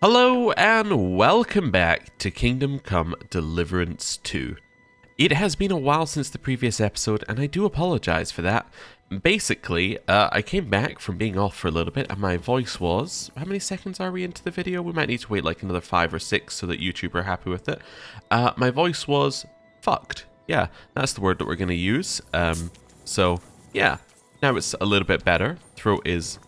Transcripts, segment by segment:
Hello and welcome back to Kingdom Come Deliverance 2. It has been a while since the previous episode and I do apologize for that. Basically, I came back from being off for a little bit and my voice was... How many seconds are we into the video? We might need to wait like another 5 or 6 so that YouTube are happy with it. My voice was fucked. Yeah, that's the word that we're going to use. So, yeah, now it's a little bit better. Throat is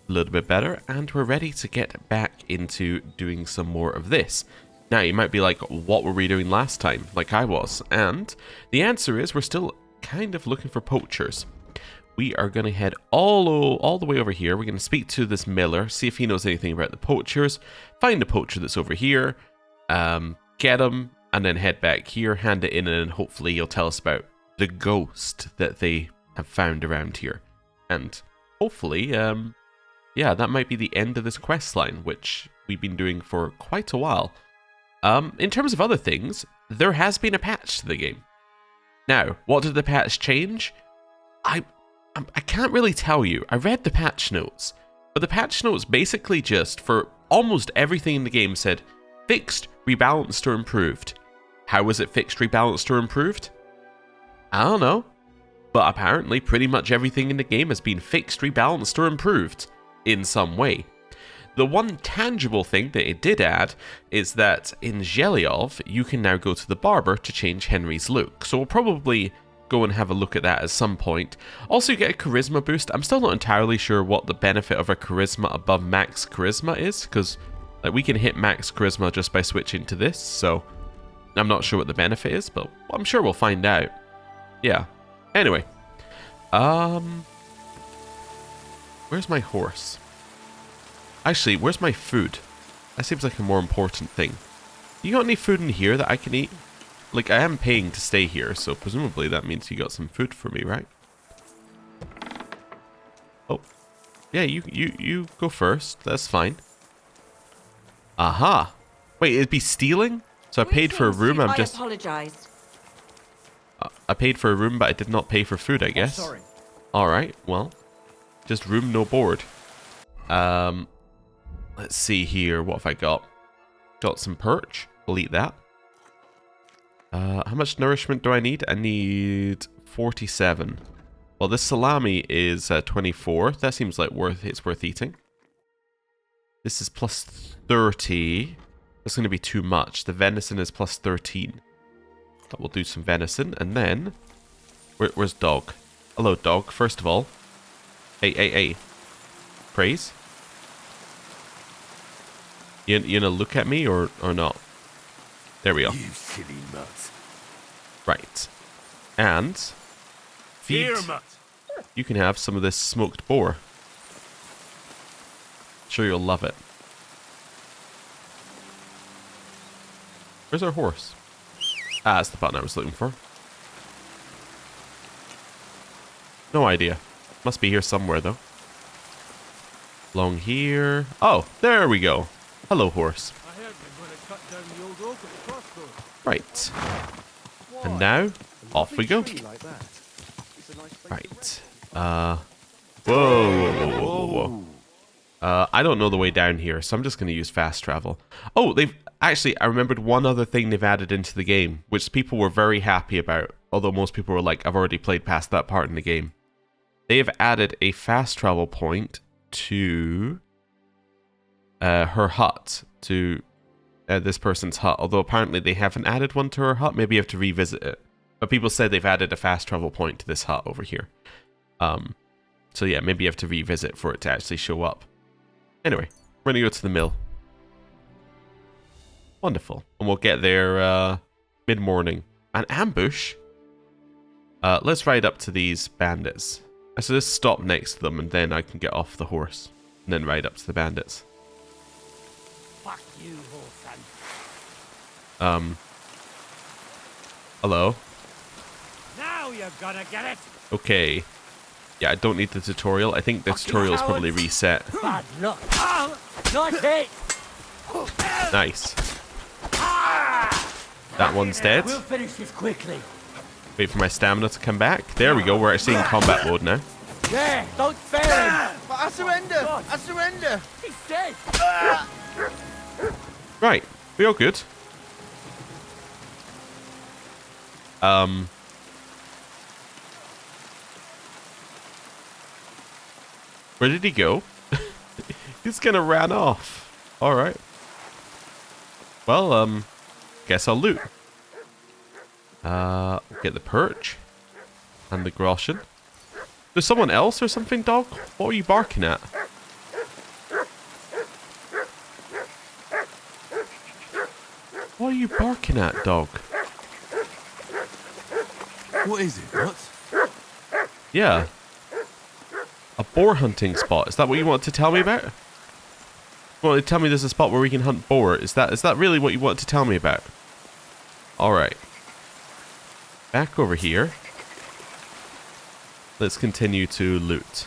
a little bit better, and we're ready to get back into doing some more of this. Now, you might be like, what were we doing last time? Like I was. And the answer is we're still kind of looking for poachers. We are going to head all the way over here. We're going to speak to this miller, see if he knows anything about the poachers, find a poacher that's over here, get him, and then head back here, hand it in, and then hopefully he'll tell us about the ghost that they have found around here. And hopefully, yeah, that might be the end of this quest line, which we've been doing for quite a while. In terms of other things, there has been a patch to the game. Now, what did the patch change? I can't really tell you. I read the patch notes, but the patch notes basically just, for almost everything in the game, said fixed, rebalanced, or improved. How was it fixed, rebalanced, or improved? I don't know. But apparently, pretty much everything in the game has been fixed, rebalanced, or improved in some way. The one tangible thing that it did add is that in Zhelyov, you can now go to the barber to change Henry's look. So we'll probably go and have a look at that at some point. Also, you get a charisma boost. I'm still not entirely sure what the benefit of a charisma above max charisma is, because like, we can hit max charisma just by switching to this, so I'm not sure what the benefit is, but I'm sure we'll find out. Yeah. Anyway. Where's my horse? Actually, where's my food? That seems like a more important thing. You got any food in here that I can eat? Like, I am paying to stay here, so presumably that means you got some food for me, right? Oh. Yeah, you go first. That's fine. Aha. Wait, it'd be stealing? So I paid for a room, I'm just... apologize. I paid for a room, but I did not pay for food, I guess. Oh, sorry. Alright, well. Just room, no board. Let's see here. What have I got? Got some perch. We'll eat that. How much nourishment do I need? I need 47. Well, this salami is 24. That seems like it's worth eating. This is plus 30. That's going to be too much. The venison is plus 13. But we'll do some venison. And then... Where's dog? Hello, dog. First of all... Hey. Praise? You gonna look at me or not? There we go. You silly nuts. Right. And... Feed... Here, mutt. You can have some of this smoked boar. Sure you'll love it. Where's our horse? Ah, that's the button I was looking for. No idea. Must be here somewhere, though. Along here. Oh, there we go. Hello, horse. I heard they're going to cut down the old oak at the crossroads. Right. And now, off we go. Like that. It's a nice place Right. Whoa. I don't know the way down here, so I'm just going to use fast travel. Oh, they've... Actually, I remembered one other thing they've added into the game, which people were very happy about, although most people were like, I've already played past that part in the game. They've added a fast travel point to her hut, to this person's hut, although apparently they haven't added one to her hut. Maybe you have to revisit it. But people said they've added a fast travel point to this hut over here. So yeah, maybe you have to revisit for it to actually show up. Anyway, we're going to go to the mill. Wonderful. And we'll get there mid-morning. An ambush? Let's ride up to these bandits. So just stop next to them and then I can get off the horse. And then ride up to the bandits. Fuck you, horse. Hello? Now you're gonna get it. Okay. Yeah, I don't need the tutorial. I think the tutorial is probably reset. Bad luck. Not it. Nice. That one's dead. We'll finish this quickly. Wait for my stamina to come back. There we go. We're actually in combat mode now. Yeah, don't spare him. But I surrender! I surrender! He's dead. Right, we all good. Where did he go? He's gonna ran off. Alright. Well, guess I'll loot. Get the perch. And the groschen. There's someone else or something, dog? What are you barking at? What are you barking at, dog? What is it, what? Yeah. A boar hunting spot. Is that what you want to tell me about? You want to tell me there's a spot where we can hunt boar? Is that really what you want to tell me about? Alright. Back over here. Let's continue to loot.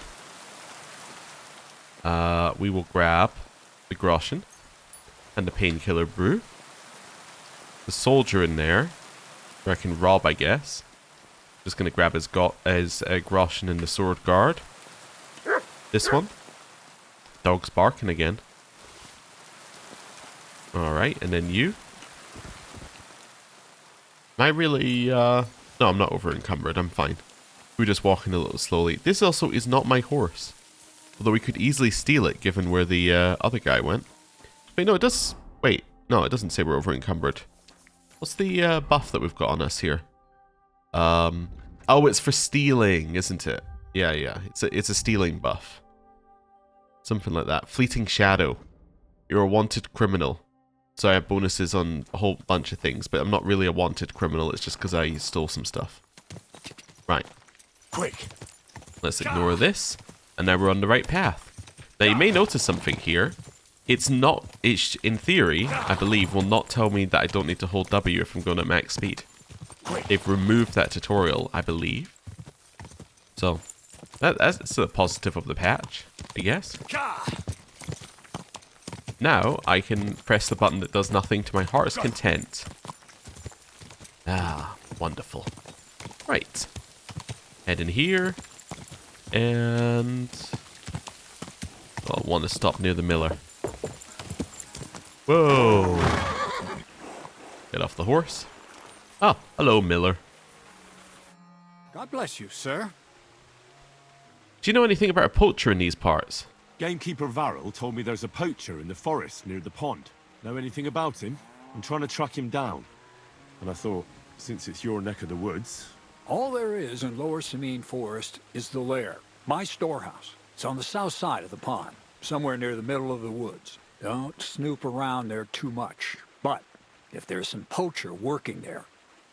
We will grab the groschen and the painkiller brew. The soldier in there, where I can rob, I guess. Just gonna grab his groschen and the sword guard. This one. Dog's barking again. Alright, and then you. Am I really, No, I'm not over encumbered, I'm fine. We're just walking a little slowly. This also is not my horse. Although we could easily steal it, given where the other guy went. Wait, no, it does... Wait, no, it doesn't say we're over encumbered. What's the buff that we've got on us here? Oh, it's for stealing, isn't it? Yeah, yeah. It's a stealing buff. Something like that. Fleeting Shadow. You're a wanted criminal. So I have bonuses on a whole bunch of things, but I'm not really a wanted criminal. It's just because I stole some stuff. Right. Quick. Let's ignore this. And now we're on the right path. Now you may notice something here. It's in theory, I believe, will not tell me that I don't need to hold W if I'm going at max speed. They've removed that tutorial, I believe. So, that's a positive of the patch, I guess. Now, I can press the button that does nothing to my heart's content. Ah, wonderful. Right. Head in here. And... I'll want to stop near the miller. Whoa. Get off the horse. Ah, hello, miller. God bless you, sir. Do you know anything about a poacher in these parts? Gamekeeper Varrel told me there's a poacher in the forest near the pond. Know anything about him? I'm trying to track him down. And I thought, since it's your neck of the woods... All there is in Lower Samine Forest is the lair, my storehouse. It's on the south side of the pond, somewhere near the middle of the woods. Don't snoop around there too much. But if there's some poacher working there,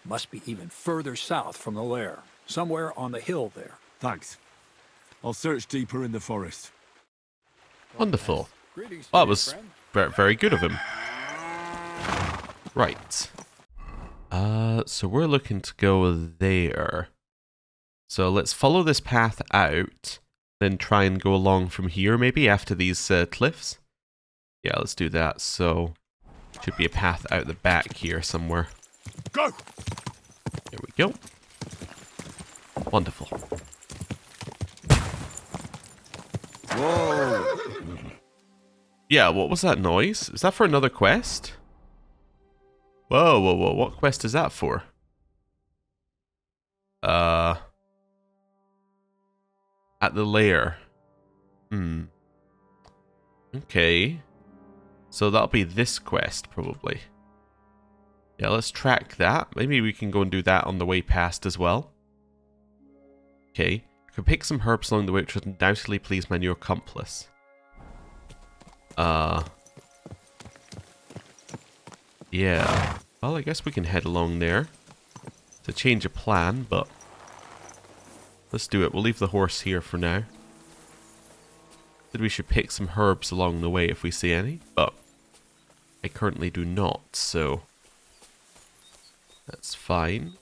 must be even further south from the lair, somewhere on the hill there. Thanks. I'll search deeper in the forest. Wonderful. Greetings, Well, that was friend. very good of him. Right. So we're looking to go there. So let's follow this path out, then try and go along from here maybe after these cliffs. Yeah, let's do that. So, should be a path out the back here somewhere. Go! There we go. Wonderful. Whoa! Yeah, what was that noise? Is that for another quest? Whoa, whoa, whoa. What quest is that for? At the lair. Okay. So that'll be this quest, probably. Yeah, let's track that. Maybe we can go and do that on the way past as well. Okay. You can pick some herbs along the way, which would undoubtedly please my new accomplice. Yeah. Well, I guess we can head along there. To change a plan, but... let's do it. We'll leave the horse here for now. Said we should pick some herbs along the way if we see any, but... I currently do not, so... that's fine.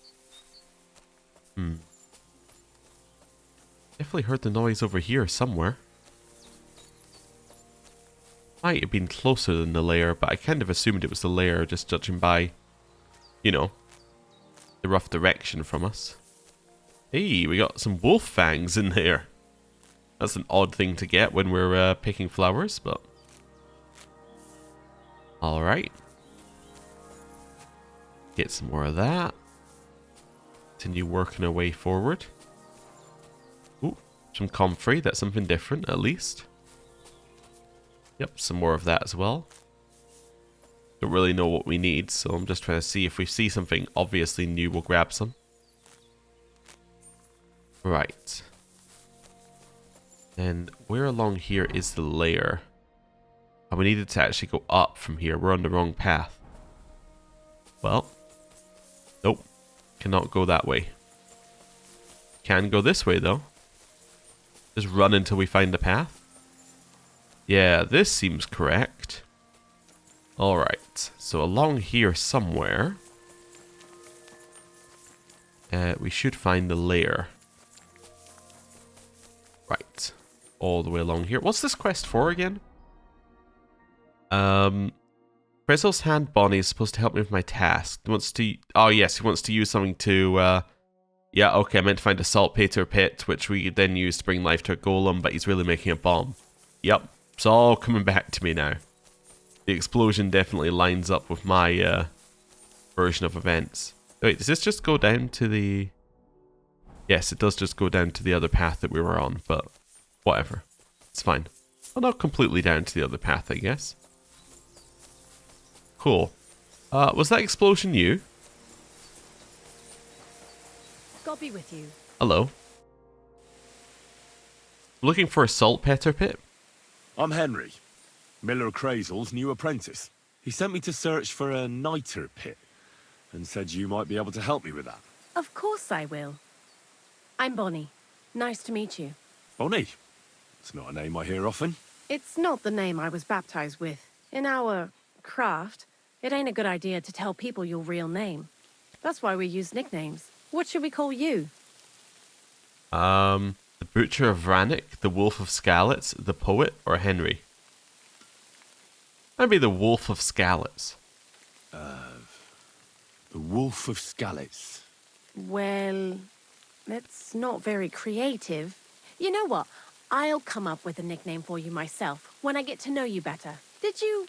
Definitely heard the noise over here somewhere. Might have been closer than the lair, but I kind of assumed it was the lair, just judging by, you know, the rough direction from us. Hey, we got some wolf fangs in there. That's an odd thing to get when we're picking flowers, but... alright. Get some more of that. Continue working our way forward. Ooh, some comfrey. That's something different, at least. Yep, some more of that as well. Don't really know what we need, so I'm just trying to see if we see something obviously new, we'll grab some. Right. And where along here is the lair? Oh, we needed to actually go up from here. We're on the wrong path. Well. Nope. Cannot go that way. Can go this way, though. Just run until we find the path. Yeah, this seems correct. Alright, so along here somewhere, we should find the lair. Right, all the way along here. What's this quest for again? Frizzle's hand Bonnie is supposed to help me with my task. He wants to... Oh yes, he wants to use something to... Yeah, okay, I meant to find a saltpeter pit, which we could then use to bring life to a golem, but he's really making a bomb. Yep, it's all coming back to me now. The explosion definitely lines up with my version of events. Wait, does this just go down to the... Yes, it does just go down to the other path that we were on, but whatever. It's fine. Well, not completely down to the other path, I guess. Cool. Was that explosion you? God be with you. Hello. Looking for a saltpeter pit? I'm Henry, Miller Crazel's new apprentice. He sent me to search for a niter pit and said you might be able to help me with that. Of course I will. I'm Bonnie. Nice to meet you. Bonnie? It's not a name I hear often. It's not the name I was baptized with. In our craft, it ain't a good idea to tell people your real name. That's why we use nicknames. What should we call you? The Butcher of Rannoch, the Wolf of Skalitz, the Poet, or Henry? Maybe the Wolf of Skalitz. The Wolf of Skalitz. Well, that's not very creative. You know what? I'll come up with a nickname for you myself when I get to know you better. Did you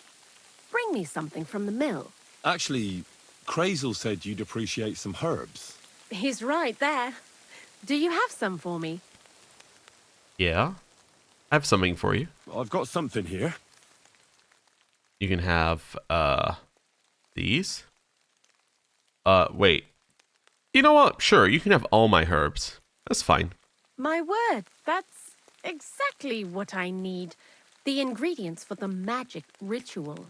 bring me something from the mill? Actually, Crazel said you'd appreciate some herbs. He's right there. Do you have some for me? Yeah. I have something for you. I've got something here. You can have, these. Wait. You know what? Sure, you can have all my herbs. That's fine. My word, that's exactly what I need. The ingredients for the magic ritual.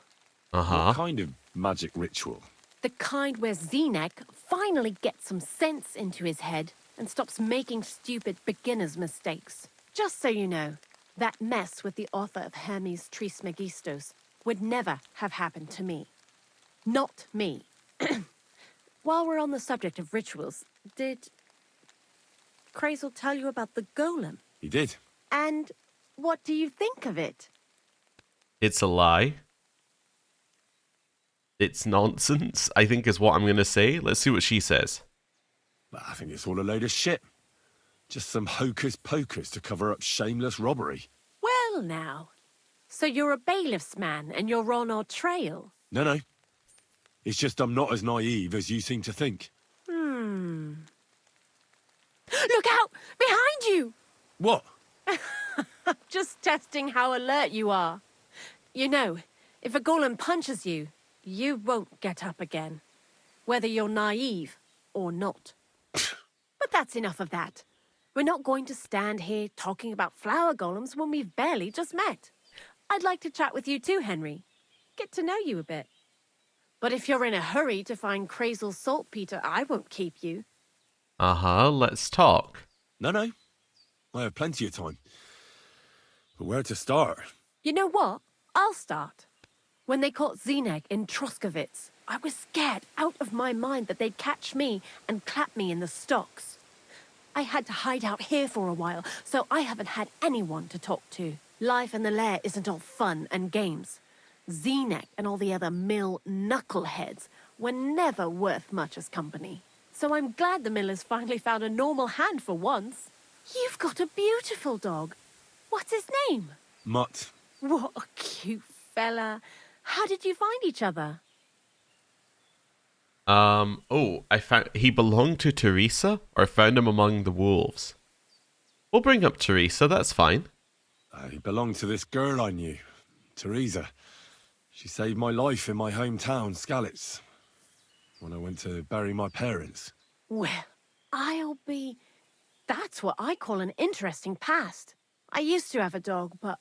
Uh-huh. What kind of magic ritual? The kind where Zenek finally gets some sense into his head and stops making stupid beginner's mistakes. Just so you know, that mess with the author of Hermes Trismegistos would never have happened to me. Not me. While we're on the subject of rituals, did Crazel tell you about the golem? He did. And what do you think of it? It's a lie. It's nonsense, I think is what I'm going to say. Let's see what she says. I think it's all a load of shit. Just some hocus pocus to cover up shameless robbery. Well now, so you're a bailiff's man and you're on our trail? No. It's just I'm not as naive as you seem to think. Look out! Behind you! What? Just testing how alert you are. You know, if a golem punches you, you won't get up again. Whether you're naive or not. But that's enough of that. We're not going to stand here talking about flower golems when we've barely just met. I'd like to chat with you too, Henry. Get to know you a bit. But if you're in a hurry to find Crazel's saltpeter, I won't keep you. Uh-huh, let's talk. No. I have plenty of time. But where to start? You know what? I'll start. When they caught Zenek in Troskovitz, I was scared out of my mind that they'd catch me and clap me in the stocks. I had to hide out here for a while, so I haven't had anyone to talk to. Life in the lair isn't all fun and games. Zenek and all the other mill knuckleheads were never worth much as company. So I'm glad the miller's finally found a normal hand for once. You've got a beautiful dog. What's his name? Mutt. What a cute fella. How did you find each other? Oh, I found he belonged to Teresa, or I found him among the wolves. We'll bring up Teresa, that's fine. He belonged to this girl I knew, Teresa. She saved my life in my hometown, Skalitz, when I went to bury my parents. Well, I'll be... That's what I call an interesting past. I used to have a dog, but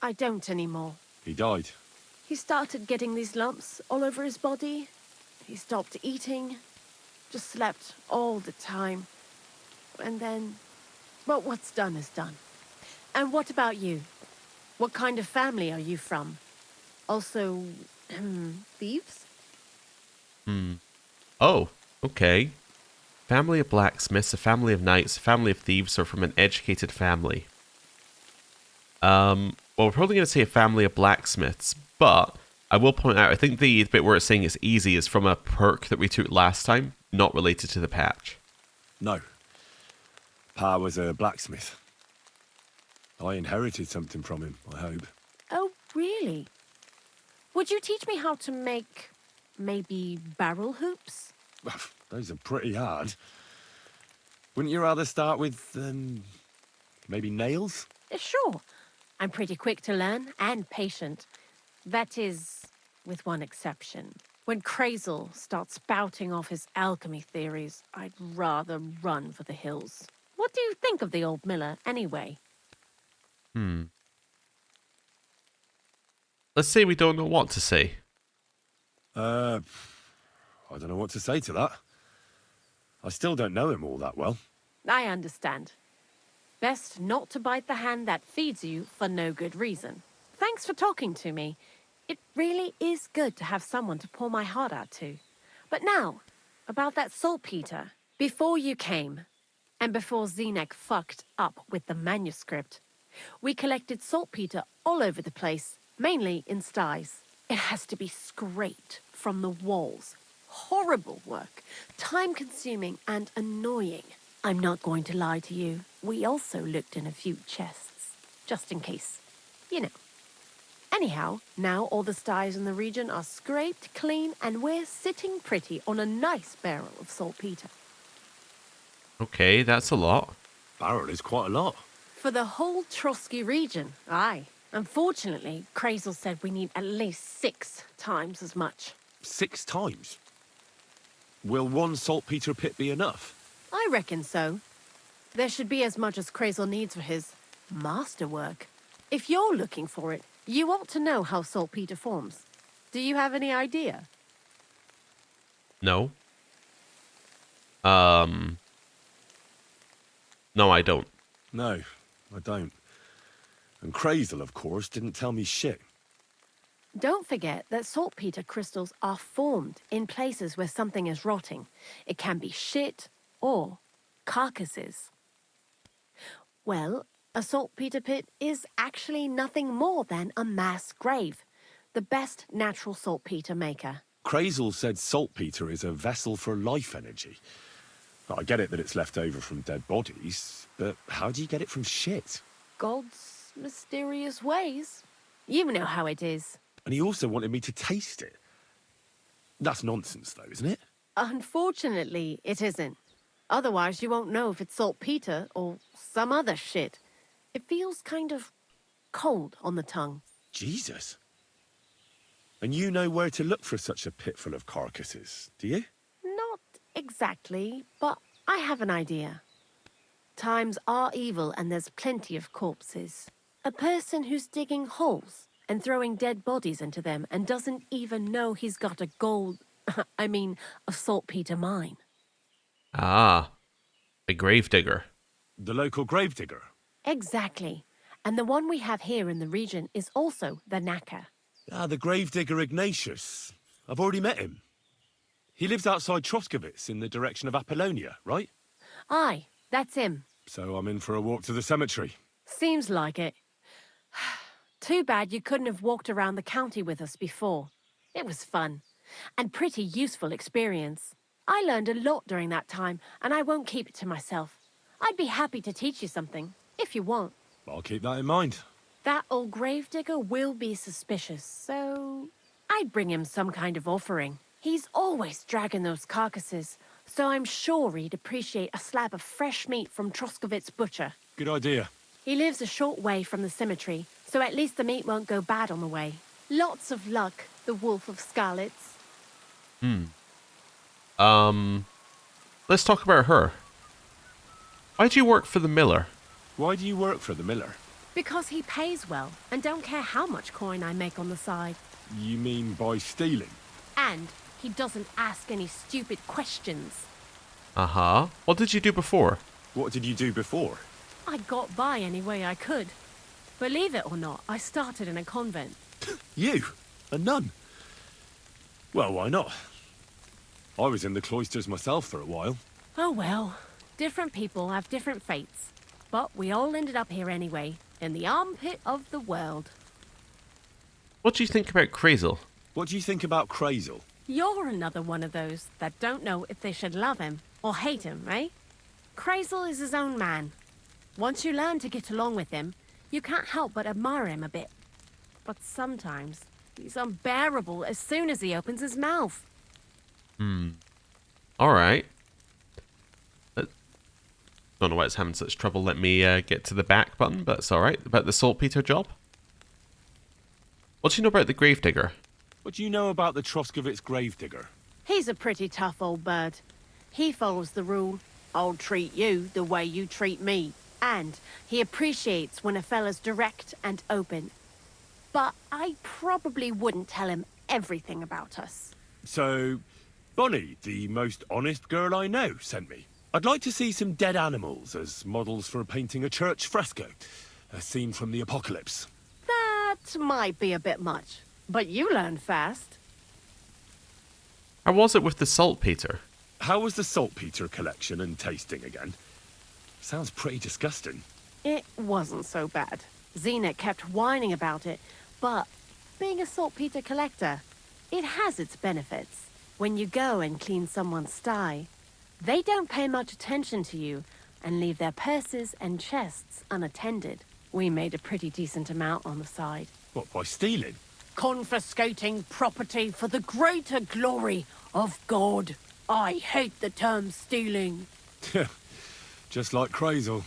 I don't anymore. He died. He started getting these lumps all over his body. He stopped eating, just slept all the time. And then, well, what's done is done. And what about you? What kind of family are you from? Also, thieves? Oh, okay. Family of blacksmiths, a family of knights, a family of thieves, or from an educated family. Well, we're probably going to say a family of blacksmiths, but I will point out, I think the bit where it's saying it's easy is from a perk that we took last time, not related to the patch. No. Pa was a blacksmith. I inherited something from him, I hope. Oh, really? Would you teach me how to make, maybe, barrel hoops? Those are pretty hard. Wouldn't you rather start with, maybe nails? Sure. I'm pretty quick to learn and patient. That is, with one exception. When Krazel starts spouting off his alchemy theories, I'd rather run for the hills. What do you think of the old miller, anyway? Let's say we don't know what to say. I don't know what to say to that. I still don't know him all that well. I understand. Best not to bite the hand that feeds you for no good reason. Thanks for talking to me. It really is good to have someone to pour my heart out to. But now, about that saltpeter. Before you came, and before Zenek fucked up with the manuscript, we collected saltpeter all over the place, mainly in sties. It has to be scraped from the walls. Horrible work, time-consuming and annoying. I'm not going to lie to you. We also looked in a few chests, just in case. You know. Anyhow, now all the sties in the region are scraped clean and we're sitting pretty on a nice barrel of saltpeter. Okay, that's a lot. Barrel is quite a lot. For the whole Trotsky region, aye. Unfortunately, Krazel said we need at least 6 times as much. 6 times? Will one saltpeter pit be enough? I reckon so. There should be as much as Krazel needs for his masterwork. If you're looking for it, you ought to know how saltpeter forms. Do you have any idea? No. No, I don't. No, I don't. And Krazel, of course, didn't tell me shit. Don't forget that saltpeter crystals are formed in places where something is rotting. It can be shit or carcasses. Well, a saltpeter pit is actually nothing more than a mass grave, the best natural saltpeter maker. Krazel said saltpeter is a vessel for life energy. I get it that it's left over from dead bodies, but how do you get it from shit? God's mysterious ways. You know how it is. And he also wanted me to taste it. That's nonsense, though, isn't it? Unfortunately, it isn't. Otherwise, you won't know if it's saltpeter or some other shit. It feels kind of cold on the tongue. Jesus. And you know where to look for such a pit full of carcasses, do you? Not exactly, but I have an idea. Times are evil and there's plenty of corpses. A person who's digging holes and throwing dead bodies into them and doesn't even know he's got a a saltpeter mine. Ah, a gravedigger. The local gravedigger. Exactly. And the one we have here in the region is also the knacker. Ah, the gravedigger Ignatius. I've already met him. He lives outside Troskowitz in the direction of Apollonia, right? Aye, that's him. So I'm in for a walk to the cemetery. Seems like it. Too bad you couldn't have walked around the county with us before. It was fun. And pretty useful experience. I learned a lot during that time, and I won't keep it to myself. I'd be happy to teach you something, if you want. I'll keep that in mind. That old gravedigger will be suspicious, so I'd bring him some kind of offering. He's always dragging those carcasses, so I'm sure he'd appreciate a slab of fresh meat from Troskovit's butcher. Good idea. He lives a short way from the cemetery, so at least the meat won't go bad on the way. Lots of luck, the Wolf of Scarlets. Let's talk about her. Why do you work for the miller? Why do you work for the miller? Because he pays well, and don't care how much coin I make on the side. You mean by stealing? And he doesn't ask any stupid questions. Uh-huh. What did you do before? What did you do before? I got by any way I could. Believe it or not, I started in a convent. You? A nun? Well, why not? I was in the cloisters myself for a while. Oh well, different people have different fates. But we all ended up here anyway, in the armpit of the world. What do you think about Crazel? What do you think about Crazel? You're another one of those that don't know if they should love him or hate him, right? Crazel is his own man. Once you learn to get along with him, you can't help but admire him a bit. But sometimes, he's unbearable as soon as he opens his mouth. Alright. Don't know why it's having such trouble. Let me get to the back button, but it's alright. About the saltpeter job? What do you know about the gravedigger? What do you know about the Troskovitz gravedigger? He's a pretty tough old bird. He follows the rule, I'll treat you the way you treat me. And he appreciates when a fella's direct and open. But I probably wouldn't tell him everything about us. So, Bonnie, the most honest girl I know, sent me. I'd like to see some dead animals as models for painting a church fresco. A scene from the apocalypse. That might be a bit much, but you learn fast. How was it with the saltpeter? How was the saltpeter collection and tasting again? Sounds pretty disgusting. It wasn't so bad. Xena kept whining about it, but being a saltpeter collector, it has its benefits. When you go and clean someone's sty, they don't pay much attention to you and leave their purses and chests unattended. We made a pretty decent amount on the side. What, by stealing? Confiscating property for the greater glory of God. I hate the term stealing. Just like Crazel.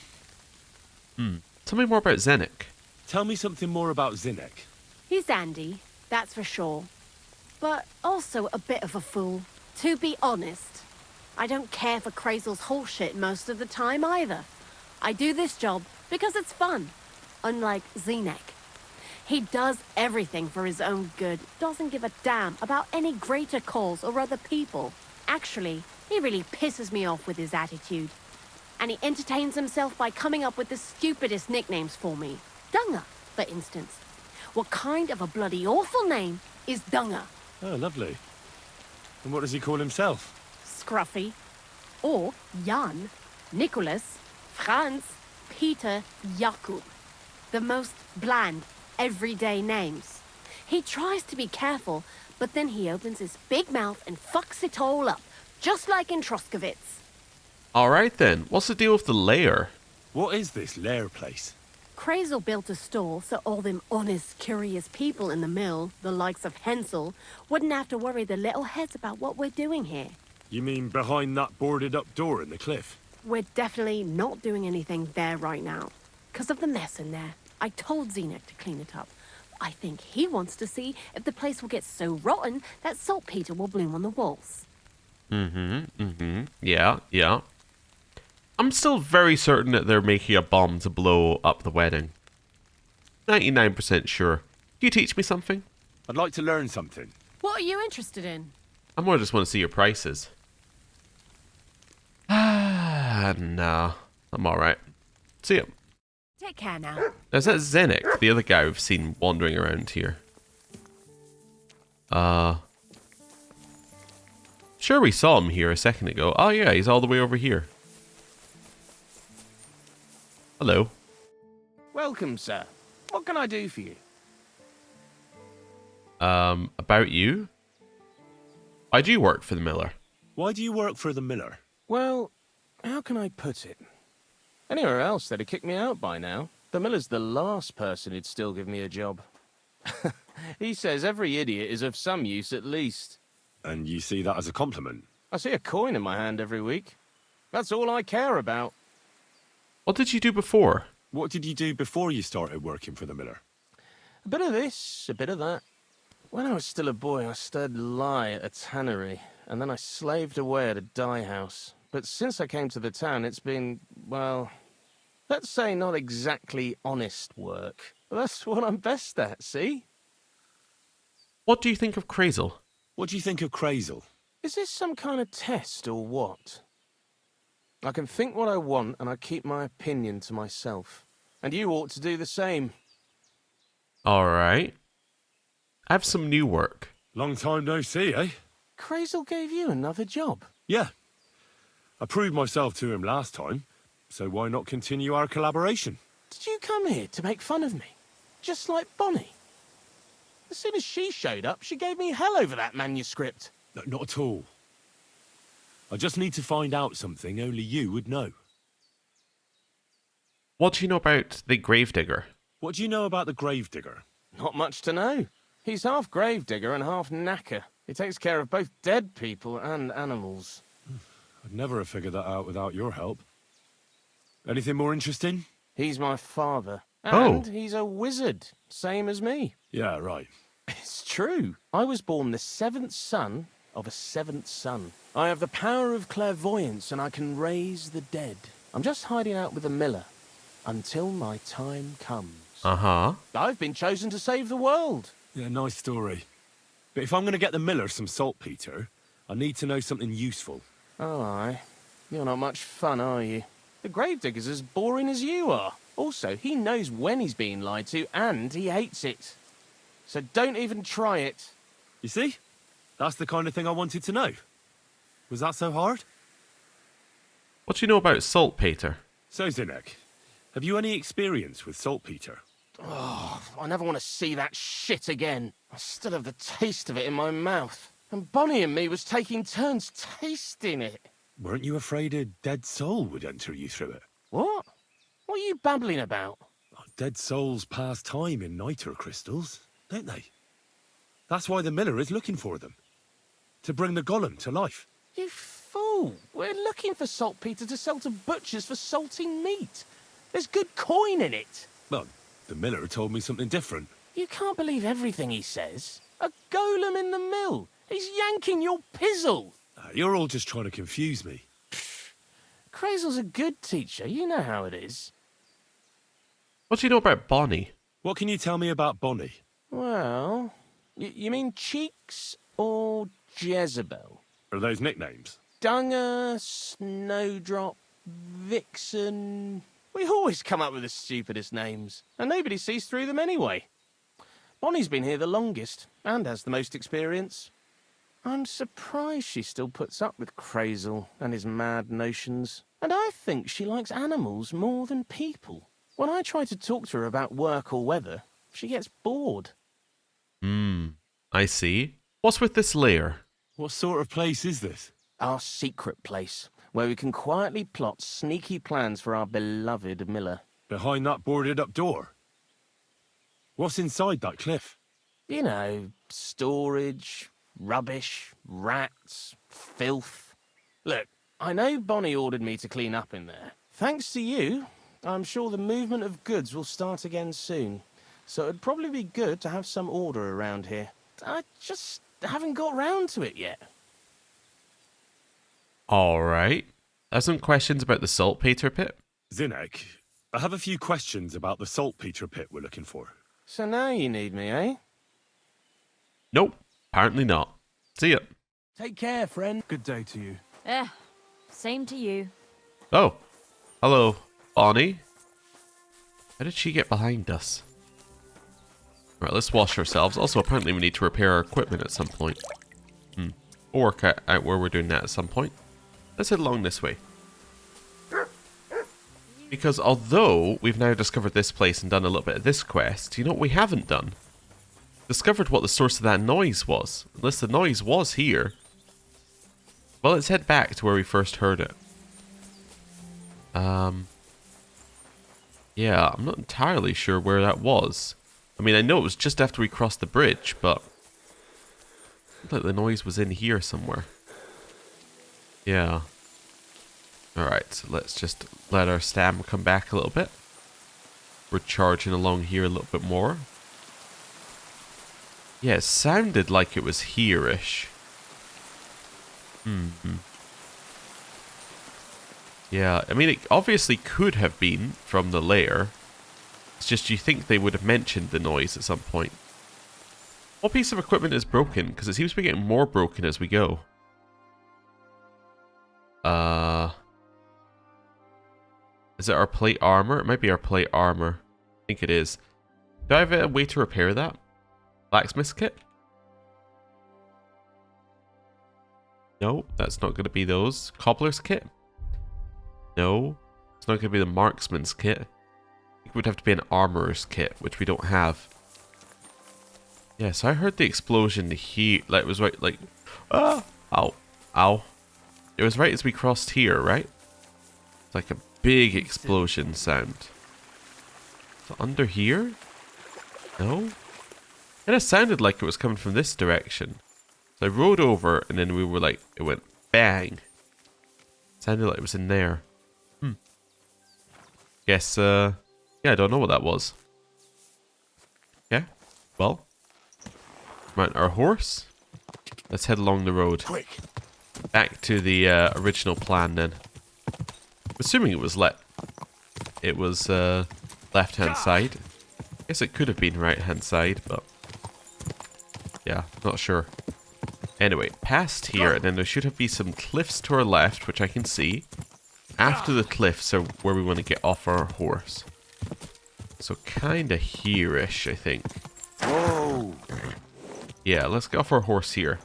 Tell me more about Zenek. Tell me something more about Zinek. He's Andy, that's for sure. But also a bit of a fool. To be honest, I don't care for Crazel's bullshit most of the time either. I do this job because it's fun, unlike Zenek. He does everything for his own good, doesn't give a damn about any greater cause or other people. Actually, he really pisses me off with his attitude. And he entertains himself by coming up with the stupidest nicknames for me. Dunga, for instance. What kind of a bloody awful name is Dunga? Oh, lovely. And what does he call himself? Scruffy, or Jan, Nicholas, Franz, Peter, Jakub. The most bland, everyday names. He tries to be careful, but then he opens his big mouth and fucks it all up, just like in Troskovitz. Alright then, what's the deal with the lair? What is this lair place? Crazel built a store so all them honest, curious people in the mill, the likes of Hensel, wouldn't have to worry their little heads about what we're doing here. You mean behind that boarded up door in the cliff? We're definitely not doing anything there right now. Because of the mess in there. I told Zenek to clean it up. I think he wants to see if the place will get so rotten that saltpeter will bloom on the walls. Yeah. I'm still very certain that they're making a bomb to blow up the wedding. 99% sure. Can you teach me something? I'd like to learn something. What are you interested in? I more just want to see your prices. Nah. I'm alright. See ya. Take care now. Now, is that Zenek, the other guy we've seen wandering around here? Sure we saw him here a second ago. Oh yeah, he's all the way over here. Hello. Welcome, sir. What can I do for you? About you? Why do you work for the miller? Why do you work for the miller? Well, how can I put it? Anywhere else, they'd have kicked me out by now. The miller's the last person who'd still give me a job. He says every idiot is of some use at least. And you see that as a compliment? I see a coin in my hand every week. That's all I care about. What did you do before? What did you do before you started working for the miller? A bit of this, a bit of that. When I was still a boy, I stirred lye at a tannery, and then I slaved away at a dye house. But since I came to the town, it's been, well, let's say not exactly honest work. But that's what I'm best at, see? What do you think of Crazel? What do you think of Crazel? Is this some kind of test or what? I can think what I want, and I keep my opinion to myself. And you ought to do the same. Alright. I have some new work. Long time no see, eh? Crazel gave you another job. Yeah. I proved myself to him last time, so why not continue our collaboration? Did you come here to make fun of me? Just like Bonnie? As soon as she showed up, she gave me hell over that manuscript. No, not at all. I just need to find out something only you would know. What do you know about the Gravedigger? What do you know about the gravedigger? Not much to know. He's half gravedigger and half knacker. He takes care of both dead people and animals. I'd never have figured that out without your help. Anything more interesting? He's my father. Oh. And he's a wizard, same as me. Yeah, right. It's true. I was born the seventh son of a seventh son. I have the power of clairvoyance and I can raise the dead. I'm just hiding out with the miller until my time comes. Uh-huh. I've been chosen to save the world. Yeah, nice story. But if I'm going to get the miller some saltpeter, I need to know something useful. Oh, aye. You're not much fun, are you? The gravedigger's as boring as you are. Also, he knows when he's being lied to, and he hates it. So don't even try it. You see? That's the kind of thing I wanted to know. Was that so hard? What do you know about saltpeter? So, Zinek, have you any experience with saltpeter? Oh, I never want to see that shit again. I still have the taste of it in my mouth. And Bonnie and me was taking turns tasting it. Weren't you afraid a dead soul would enter you through it? What? What are you babbling about? Dead souls pass time in niter crystals, don't they? That's why the miller is looking for them. To bring the golem to life. You fool! We're looking for saltpeter to sell to butchers for salting meat. There's good coin in it. Well, the miller told me something different. You can't believe everything he says. A golem in the mill. He's yanking your pizzle. You're all just trying to confuse me. Crazel's a good teacher. You know how it is. What do you know about Bonnie? What can you tell me about Bonnie? Well, you mean Cheeks or Jezebel? Are those nicknames? Dunger, Snowdrop, Vixen... We always come up with the stupidest names, and nobody sees through them anyway. Bonnie's been here the longest, and has the most experience. I'm surprised she still puts up with Crazel and his mad notions. And I think she likes animals more than people. When I try to talk to her about work or weather, she gets bored. I see. What's with this lair? What sort of place is this? Our secret place, where we can quietly plot sneaky plans for our beloved miller. Behind that boarded up door? What's inside that cliff? You know, storage, rubbish, rats, filth. Look, I know Bonnie ordered me to clean up in there. Thanks to you, I'm sure the movement of goods will start again soon. So it'd probably be good to have some order around here. I just haven't got round to it yet. Alright. I have some questions about the saltpeter pit. Zinek, I have a few questions about the saltpeter pit we're looking for. So now you need me, eh? Nope. Apparently not. See ya. Take care, friend. Good day to you. Same to you. Oh. Hello, Bonnie. How did she get behind us? Right, let's wash ourselves. Also, apparently we need to repair our equipment at some point. We'll work out where we're doing that at some point. Let's head along this way. Because although we've now discovered this place and done a little bit of this quest, you know what we haven't done? Discovered what the source of that noise was. Unless the noise was here. Well, let's head back to where we first heard it. Yeah, I'm not entirely sure where that was. I mean, I know it was just after we crossed the bridge, but... Looked like the noise was in here somewhere. Yeah. Alright, so let's just let our stamina come back a little bit. We're charging along here a little bit more. Yeah, it sounded like it was here-ish. Yeah, I mean, it obviously could have been from the lair. It's just you think they would have mentioned the noise at some point. What piece of equipment is broken? Because it seems to be getting more broken as we go. Is it our plate armor? It might be our plate armor. I think it is. Do I have a way to repair that? Blacksmith's kit? No, that's not going to be those. Cobbler's kit? No, it's not going to be the marksman's kit. It would have to be an armorer's kit, which we don't have. Yeah, so I heard the explosion here. Like, it was right, like... Ah! Ow. Ow. It was right as we crossed here, right? It's like a big explosion sound. So under here? No? It sounded like it was coming from this direction. So I rode over and then we were like, it went bang. Sounded like it was in there. Guess, yeah, I don't know what that was. Okay, well. Mount our horse. Let's head along the road. Quick. Back to the original plan then. Assuming it was left-hand side. Guess it could have been right-hand side, but yeah, not sure. Anyway, past here, and then there should be some cliffs to our left, which I can see. After the cliffs are where we want to get off our horse. So kinda here-ish, I think. Whoa. Yeah, let's get off our horse here.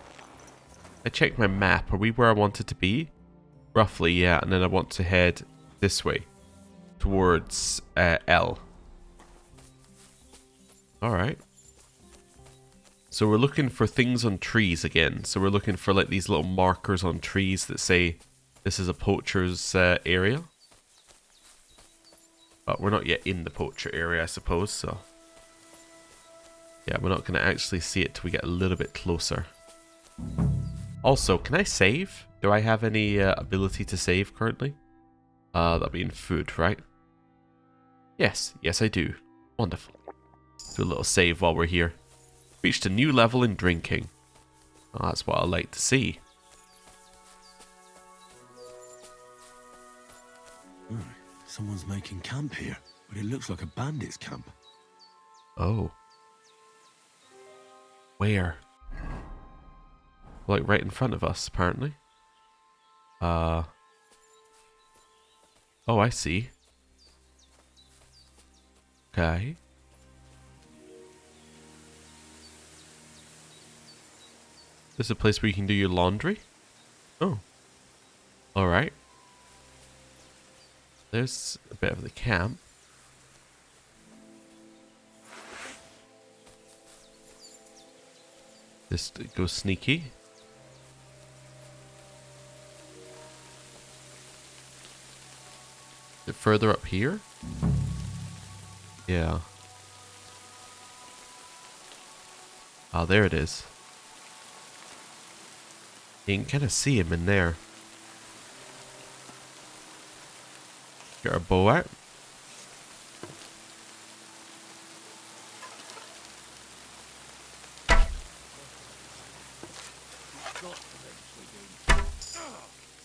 I checked my map. Are we where I wanted to be? Roughly, yeah. And then I want to head this way. Towards L. Alright. So we're looking for things on trees again. So we're looking for like these little markers on trees that say this is a poacher's area. But we're not yet in the poacher area, I suppose, so... Yeah, we're not going to actually see it till we get a little bit closer. Also, can I save? Do I have any ability to save currently? That'll be in food, right? Yes, yes I do. Wonderful. Do a little save while we're here. Reached a new level in drinking. Oh, that's what I like to see. Someone's making camp here, but it looks like a bandit's camp. Oh. Where? Like right in front of us, apparently. Oh, I see. Okay. This is a place where you can do your laundry? Oh. Alright. There's a bit of the camp. Just go sneaky. Is it further up here? Yeah. Oh, there it is. You can kind of see him in there. Get our bow out.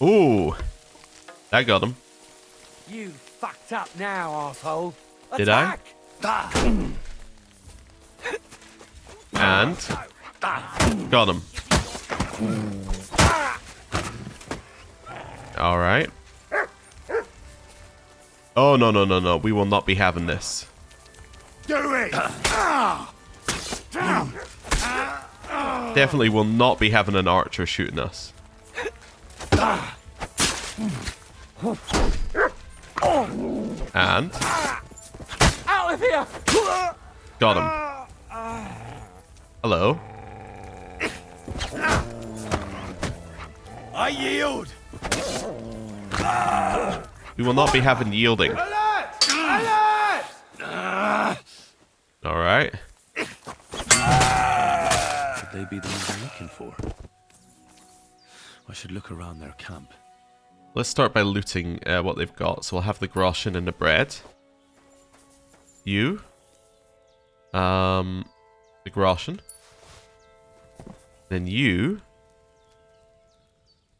Ooh, that got him. You fucked up now, asshole. Did I? And got him. All right. Oh no no no no! We will not be having this. Do it. Definitely will not be having an archer shooting us. And Out of here! got him. Hello. I yield. We will not be having yielding. Alert! Alert! All right. Could they be the ones I'm looking looking for. I should look around their camp. Let's start by looting what they've got. So we'll have the groschen and the bread. You. The groschen. Then you.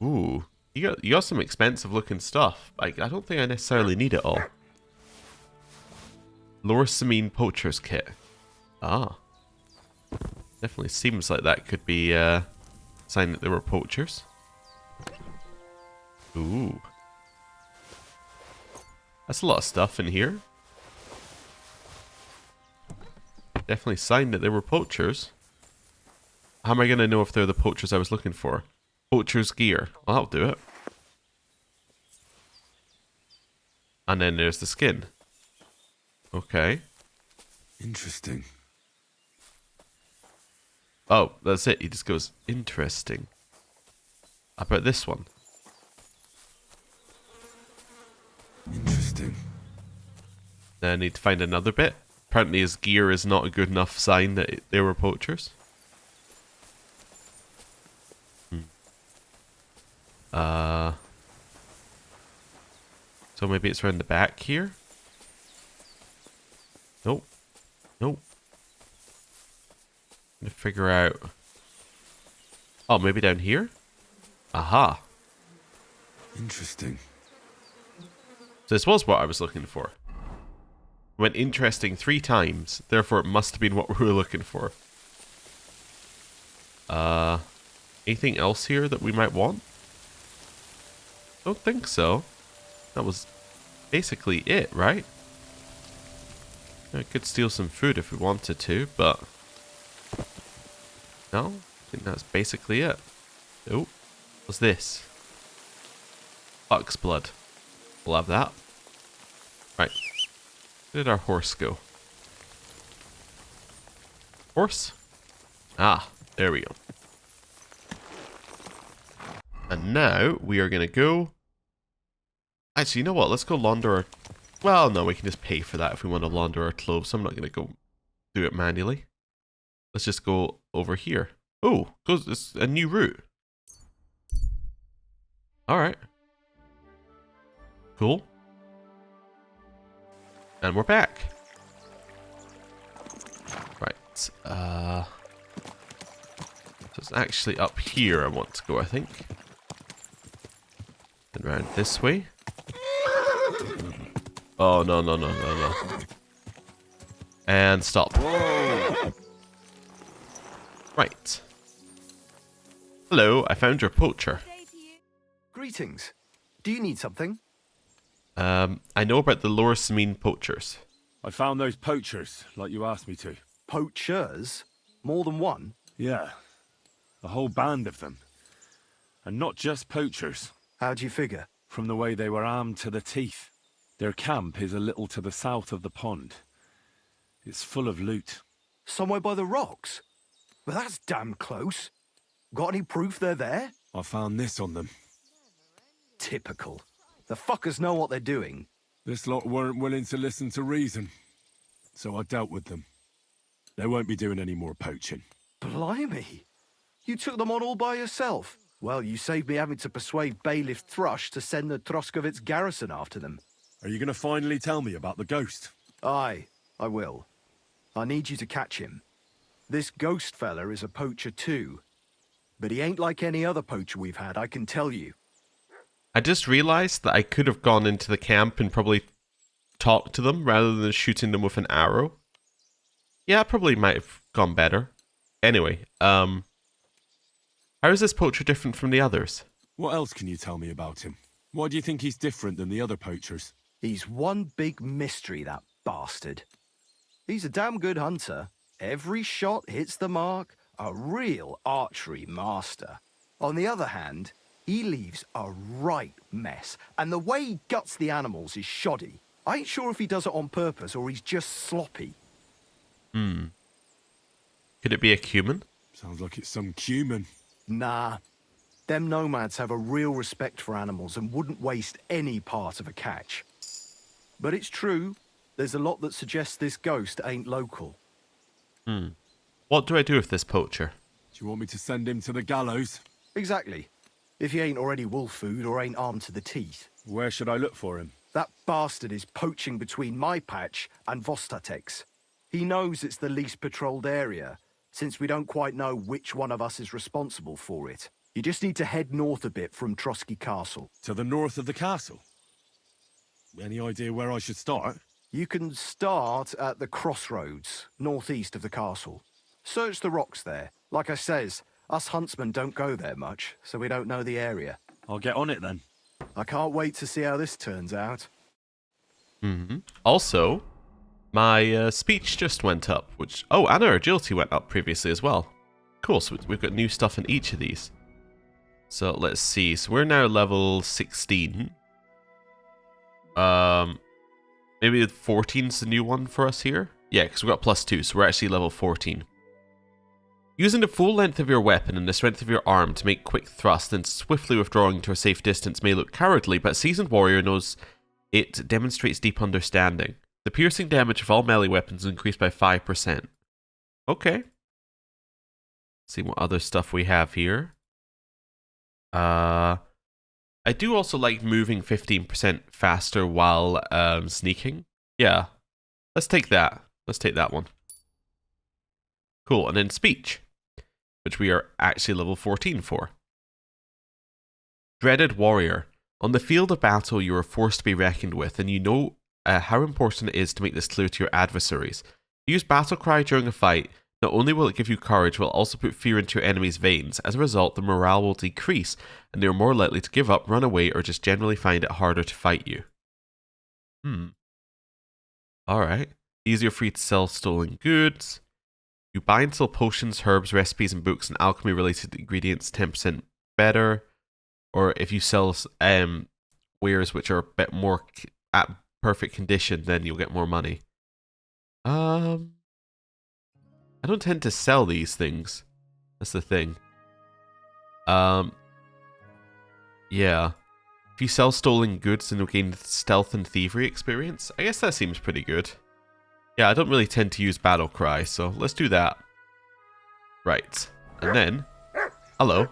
Ooh. You got some expensive looking stuff. I don't think I necessarily need it all. Lorsamine Poacher's Kit. Ah. Definitely seems like that could be a sign that there were poachers. Ooh. That's a lot of stuff in here. Definitely sign that there were poachers. How am I going to know if they're the poachers I was looking for? Poacher's gear. Well, that'll do it. And then there's the skin. Okay. Interesting. Oh, that's it. He just goes, interesting. How about this one? Interesting. Then I need to find another bit. Apparently his gear is not a good enough sign that they were poachers. So maybe it's around the back here? Nope. Nope. I'm gonna figure out... Oh, maybe down here? Aha. Interesting. So this was what I was looking for. Went interesting 3 times, therefore it must have been what we were looking for. Anything else here that we might want? Don't think so. That was basically it, right? I could steal some food if we wanted to, but... No? I think that's basically it. Oh, what's this? Ox blood. We'll have that. Right. Where did our horse go? Horse? Ah, there we go. And now we are going to go... Actually, you know what? Let's go launder our... Well, no, we can just pay for that if we want to launder our clothes. So I'm not going to go do it manually. Let's just go over here. Oh, it's a new route. Alright. Cool. And we're back. Right. So it's actually up here I want to go, I think. And around this way. Oh, no, no, no, no, no. And stop. Whoa. Right. Hello, I found your poacher. Greetings. Do you need something? I know about the Lorsamine poachers. I found those poachers, like you asked me to. Poachers? More than one? Yeah. A whole band of them. And not just poachers. How'd you figure? From the way they were armed to the teeth. Their camp is a little to the south of the pond. It's full of loot. Somewhere by the rocks? Well, that's damn close. Got any proof they're there? I found this on them. Typical. The fuckers know what they're doing. This lot weren't willing to listen to reason. So I dealt with them. They won't be doing any more poaching. Blimey. You took them on all by yourself. Well, you saved me having to persuade Bailiff Thrush to send the Troskovitz garrison after them. Are you going to finally tell me about the ghost? Aye, I will. I need you to catch him. This ghost fella is a poacher too. But he ain't like any other poacher we've had, I can tell you. I just realized that I could have gone into the camp and probably talked to them rather than shooting them with an arrow. Yeah, I probably might have gone better. Anyway, how is this poacher different from the others? What else can you tell me about him? Why do you think he's different than the other poachers? He's one big mystery, that bastard. He's a damn good hunter. Every shot hits the mark. A real archery master. On the other hand, he leaves a right mess. And the way he guts the animals is shoddy. I ain't sure if he does it on purpose or he's just sloppy. Could it be a cumin? Sounds like it's some cumin. Nah. Them nomads have a real respect for animals and wouldn't waste any part of a catch. But it's true, there's a lot that suggests this ghost ain't local. What do I do with this poacher? Do you want me to send him to the gallows? Exactly. If he ain't already wolf food or ain't armed to the teeth. Where should I look for him? That bastard is poaching between my patch and Vostatek's. He knows it's the least patrolled area, since we don't quite know which one of us is responsible for it. You just need to head north a bit from Trotsky Castle. To the north of the castle? Any idea where I should start? You can start at the crossroads, northeast of the castle. Search the rocks there. Like I says, us huntsmen don't go there much, so we don't know the area. I'll get on it then. I can't wait to see how this turns out. Also, my speech just went up, which... Oh, and our agility went up previously as well. Cool, so we've got new stuff in each of these. So let's see. So we're now level 16. Maybe 14's the new one for us here? Yeah, because we got +2, so we're actually level 14. Using the full length of your weapon and the strength of your arm to make quick thrust and swiftly withdrawing to a safe distance may look cowardly, but a seasoned warrior knows it demonstrates deep understanding. The piercing damage of all melee weapons is increased by 5%. Okay. Let's see what other stuff we have here. I do also like moving 15% faster while sneaking. Yeah. Let's take that. Let's take that one. Cool, and then speech, which we are actually level 14 for. Dreaded warrior. On the field of battle, you are forced to be reckoned with, and you know how important it is to make this clear to your adversaries. Use battle cry during a fight. Not only will it give you courage, but will also put fear into your enemy's veins. As a result, the morale will decrease, and they are more likely to give up, run away, or just generally find it harder to fight you. Alright. Easier for you to sell stolen goods. You buy and sell potions, herbs, recipes, and books and alchemy-related ingredients 10% better. Or if you sell wares which are a bit more at perfect condition, then you'll get more money. I don't tend to sell these things. That's the thing. Yeah. If you sell stolen goods, then you'll gain stealth and thievery experience. I guess that seems pretty good. Yeah, I don't really tend to use battle cry, so let's do that. Right. And then... Hello.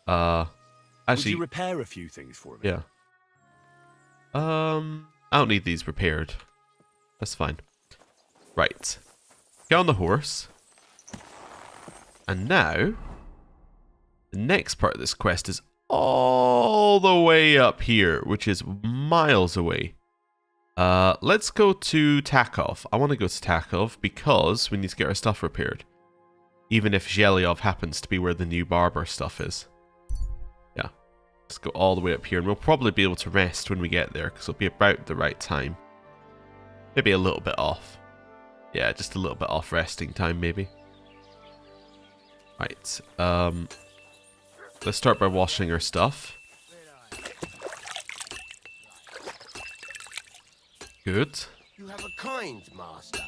Actually... Would you repair a few things for me? Yeah. I don't need these repaired. That's fine. Right. Get on the horse. And now... The next part of this quest is all the way up here, which is miles away. Let's go to Takov. I want to go to Takov because we need to get our stuff repaired. Even if Zhelyov happens to be where the new barber stuff is. Yeah. Let's go all the way up here, and we'll probably be able to rest when we get there, because it'll be about the right time. Maybe a little bit off. Yeah, just a little bit off resting time, maybe. Right. Let's start by washing our stuff. Good. You have a kind master.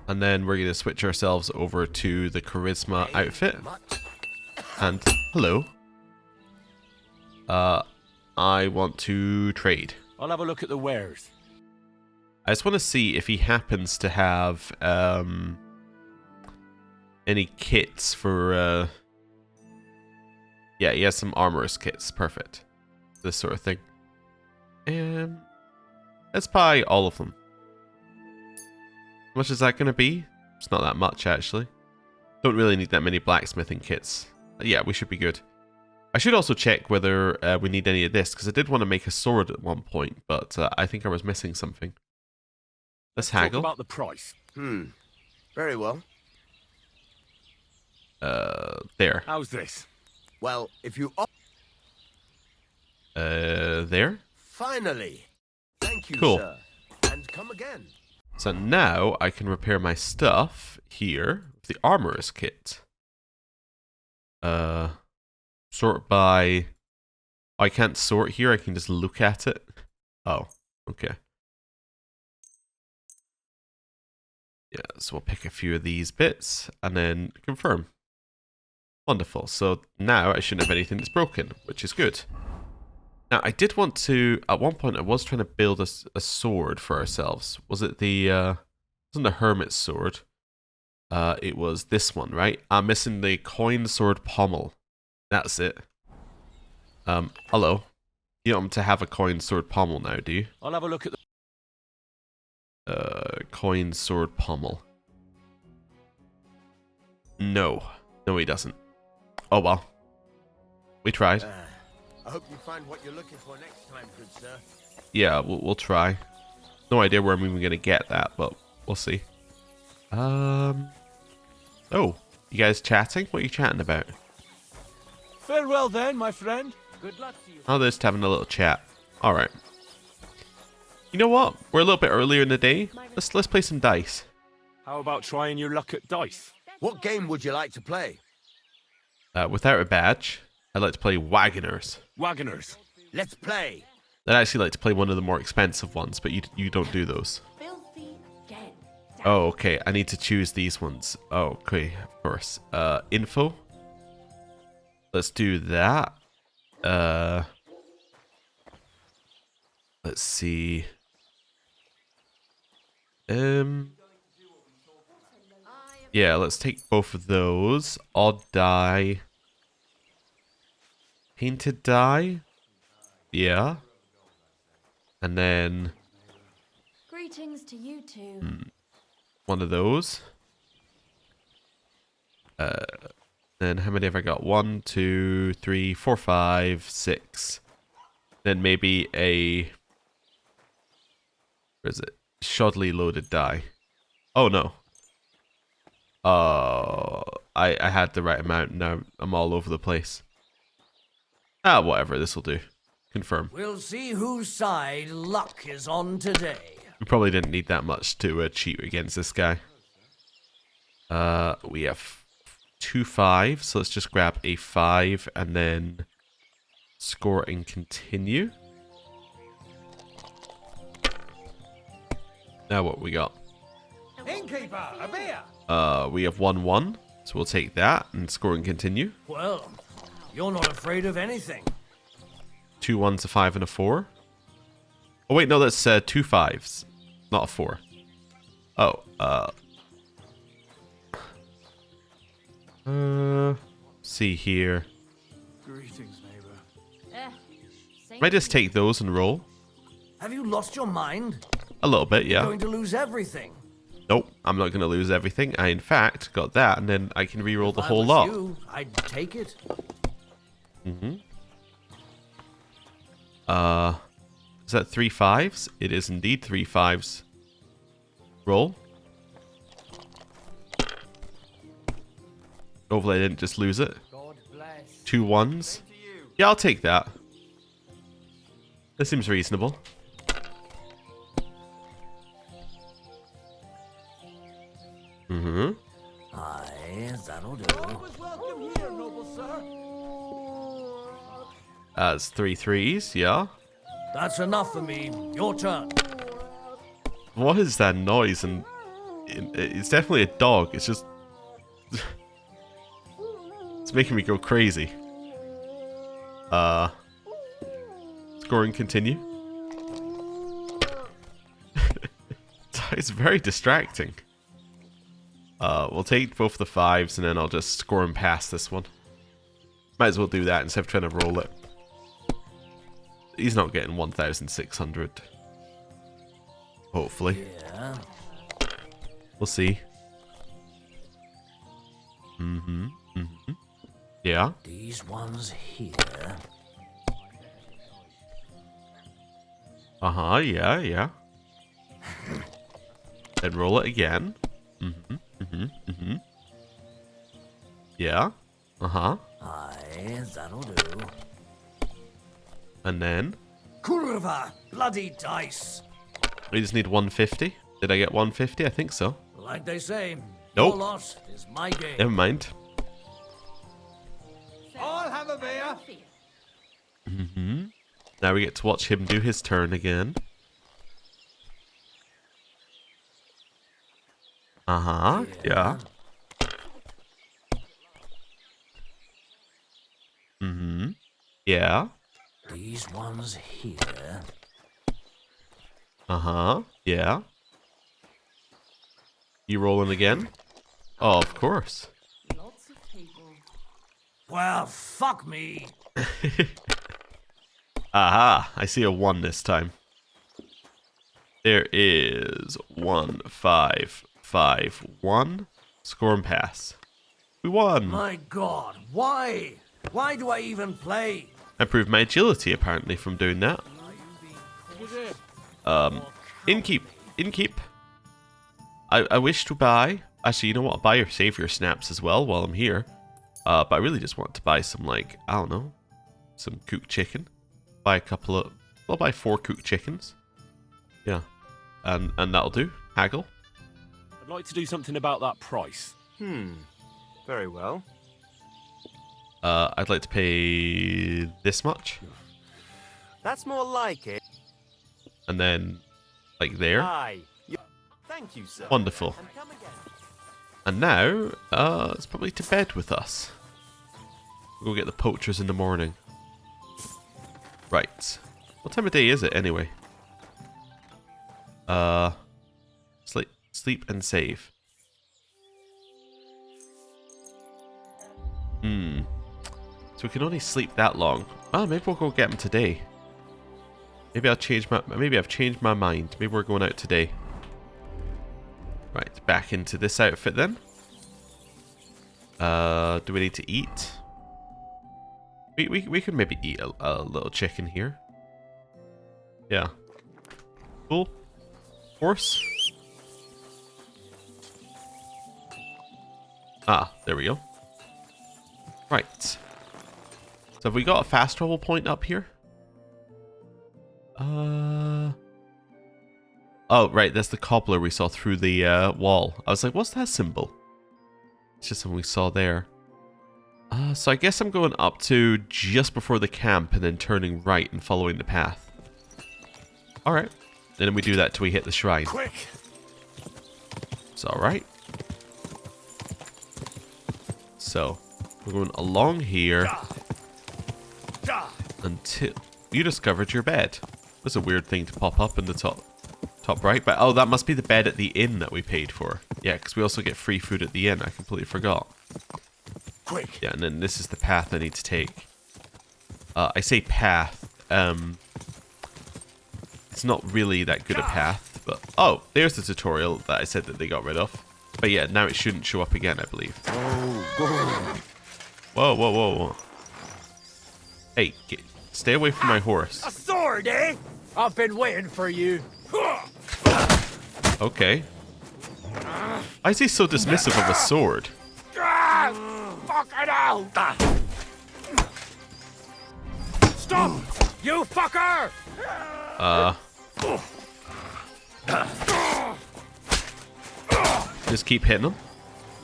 And then we're going to switch ourselves over to the charisma outfit. And hello. I want to trade. I'll have a look at the wares. I just want to see if he happens to have any kits for... Yeah, he has some armorous kits. Perfect. This sort of thing. Let's buy all of them. How much is that going to be? It's not that much, actually. Don't really need that many blacksmithing kits. Yeah, we should be good. I should also check whether we need any of this, because I did want to make a sword at one point, but I think I was missing something. Let's haggle. Talk about the price. Very well. There. How's this? Well, if you... There? Finally. Thank you, Cool. sir. And come again. So now I can repair my stuff here with the armorous kit. Sort by... I can't sort here, I can just look at it. Oh, okay. Yeah, so we'll pick a few of these bits and then confirm. Wonderful. So now I shouldn't have anything that's broken, which is good. Now, I did want to... At one point, I was trying to build a sword for ourselves. Was it the... wasn't the hermit's sword? It was this one, right? I'm missing the coin sword pommel. That's it. Hello. You want to have a coin sword pommel now, do you? I'll have a look at the... Coin sword pommel. No. No, he doesn't. Oh, well. We tried. I hope you find what you're looking for next time, good sir. Yeah, we'll try. No idea where I'm even going to get that, but we'll see. Oh, you guys chatting? What are you chatting about? Farewell then, my friend. Good luck to you. Oh, they're just having a little chat. All right. You know what? We're a little bit earlier in the day. Let's play some dice. How about trying your luck at dice? What game would you like to play? Without a badge, I'd like to play Wagoners. Wagoners. Let's play. I'd actually like to play one of the more expensive ones, but you don't do those. Filthy again. Oh, okay. I need to choose these ones. Oh, okay, of course. Info. Let's do that. Let's see. Yeah, let's take both of those. Odd die. Painted die. Yeah. And then Greetings to you two. one of those. Then how many have I got? 1, 2, 3, 4, 5, 6. Then maybe a... Where is it? Shoddily loaded die. Oh, no. I had the right amount. Now I'm all over the place. Ah, whatever. This will do. Confirm. We'll see whose side luck is on today. We probably didn't need that much to cheat against this guy. We have 2 5s, so let's just grab a 5 and then score and continue. Now what we got? Innkeeper, a beer. We have 1 1, so we'll take that and score and continue. Well, you're not afraid of anything. 2 1s, a 5 and a 4. Oh wait, no, that's 2 5s, not a 4. Oh, see here. Greetings, neighbor. Might just take those and roll. Have you lost your mind? A little bit, You're yeah. going to lose everything. Nope, I'm not going to lose everything. I, in fact, got that, and then I can re-roll the If I whole was lot. you, I'd take it. Is that 3 5s? It is indeed 3 5s. Roll. Hopefully I didn't just lose it. God bless. 2 1s. Yeah, I'll take that. That seems reasonable. Aye, that'll do. Welcome here, noble sir. That's 3 3s, yeah. That's enough for me. Your turn. What is that noise? And it's definitely a dog. It's just... it's making me go crazy. Score and continue. It's very distracting. We'll take both the 5s and then I'll just score and pass this one. Might as well do that instead of trying to roll it. He's not getting 1,600. Hopefully. Yeah. We'll see. Yeah. These ones here. Yeah, yeah. Then roll it again. Yeah. Aye, that'll do. And then Kurva, bloody dice. we just need 150. Did I get 150? I think so. Like they say, Nope. your loss is my game. Never mind. I'll have a beer. Now we get to watch him do his turn again. Yeah. Yeah. These ones here. Yeah. You rolling again? Oh, of course. Lots of people. Well, fuck me. Aha, I see a 1 this time. There is 1, 5, 5, 1. Score and pass. We won. My God, why? Why do I even play? I improved my agility apparently from doing that. Inkeep. Inkeep. I wish to buy... Actually, you know what? I'll buy your savior snaps as well while I'm here. But I really just want to buy some, like, I don't know, some cooked chicken. Buy a couple of... I'll buy 4 cooked chickens. Yeah. And that'll do. Haggle. I'd like to do something about that price. Very well. I'd like to pay this much. That's more like it. And then, like there. Aye. Thank you, sir. Wonderful. And come again. And now, it's probably to bed with us. We'll go get the poachers in the morning. Right. What time of day is it anyway? Sleep and save. So we can only sleep that long. Oh, maybe we'll go get them today. Maybe I've changed my mind. Maybe we're going out today. Right, back into this outfit then. Do we need to eat? We could maybe eat a little chicken here. Yeah. Cool. Horse. Ah, there we go. Right. So have we got a fast travel point up here? Oh, right, that's the cobbler we saw through the wall. I was like, what's that symbol? It's just something we saw there. So I guess I'm going up to just before the camp and then turning right and following the path. Alright. And then we do that till we hit the shrine. Quick! It's alright. So, we're going along here until you discovered your bed. That's a weird thing to pop up in the top right. But oh, that must be the bed at the inn that we paid for. Yeah, because we also get free food at the inn. I completely forgot. Quick! Yeah, and then this is the path I need to take. I say path. It's not really that good a path, but oh, there's the tutorial that I said that they got rid of. But yeah, now it shouldn't show up again, I believe. Whoa, whoa, whoa, whoa. Hey, stay away from my horse. A sword, eh? I've been waiting for you. Okay. Why is he so dismissive of a sword? Fuck it out! Stop! You fucker! Just keep hitting him.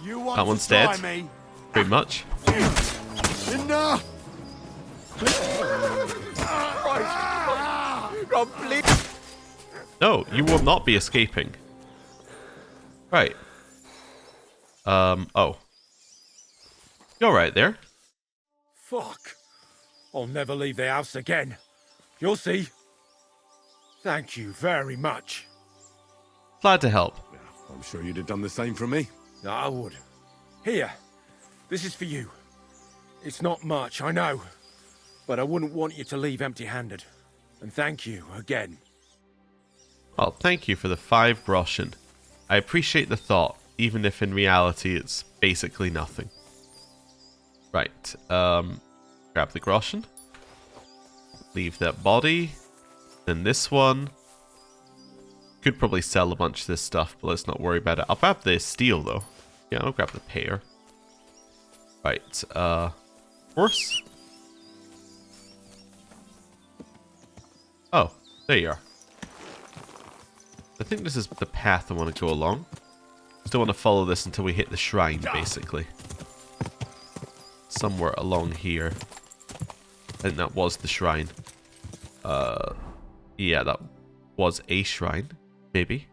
You want That one's to try dead. me? Pretty much. Enough! Complete. No, you will not be escaping. Right. Oh. You alright there? Fuck. I'll never leave the house again. You'll see. Thank you very much. Glad to help. I'm sure you'd have done the same for me. I would. Here. This is for you. It's not much, I know. But I wouldn't want you to leave empty-handed. And thank you again. Well, thank you for the 5 groschen. I appreciate the thought, even if in reality it's basically nothing. Right, grab the groschen. Leave that body. Then this one. Could probably sell a bunch of this stuff, but let's not worry about it. I'll grab the steel though. Yeah, I'll grab the pear. Right, horse. Oh, there you are. I think this is the path I want to go along. Still want to follow this until we hit the shrine, basically. Somewhere along here. I think that was the shrine. Yeah, that was a shrine, maybe.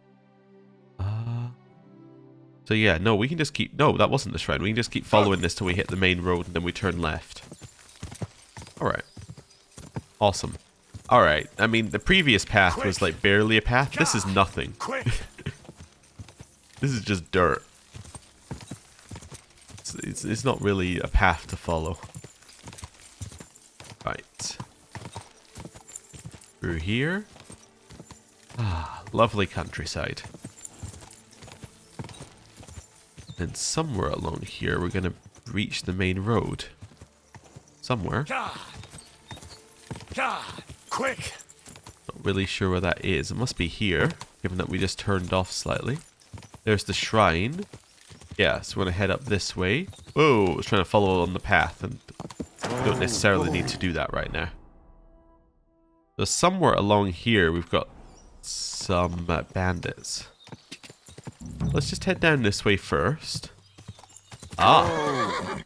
So yeah, no, we can just keep... No, that wasn't the shrine. We can just keep following this till we hit the main road and then we turn left. Alright. Awesome. Alright, I mean, the previous path was like barely a path. This is nothing. Quick! This is just dirt. it's not really a path to follow. Right. Through here. Ah, lovely countryside. And somewhere along here we're going to reach the main road. Somewhere. Quick! Not really sure where that is. It must be here, given that we just turned off slightly. There's the shrine. Yeah, so we're going to head up this way. Whoa, I was trying to follow on the path, and we don't necessarily need to do that right now. So somewhere along here we've got some bandits. Let's just head down this way first. Ah!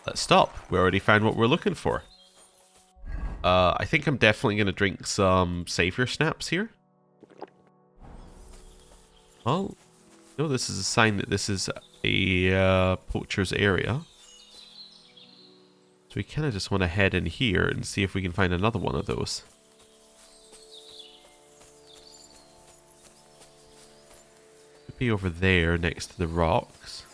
Let's stop. We already found what we're looking for. I think I'm definitely going to drink some savior snaps here. Well, no, this is a sign that this is a poacher's area. So we kind of just want to head in here and see if we can find another one of those. Could be over there next to the rocks.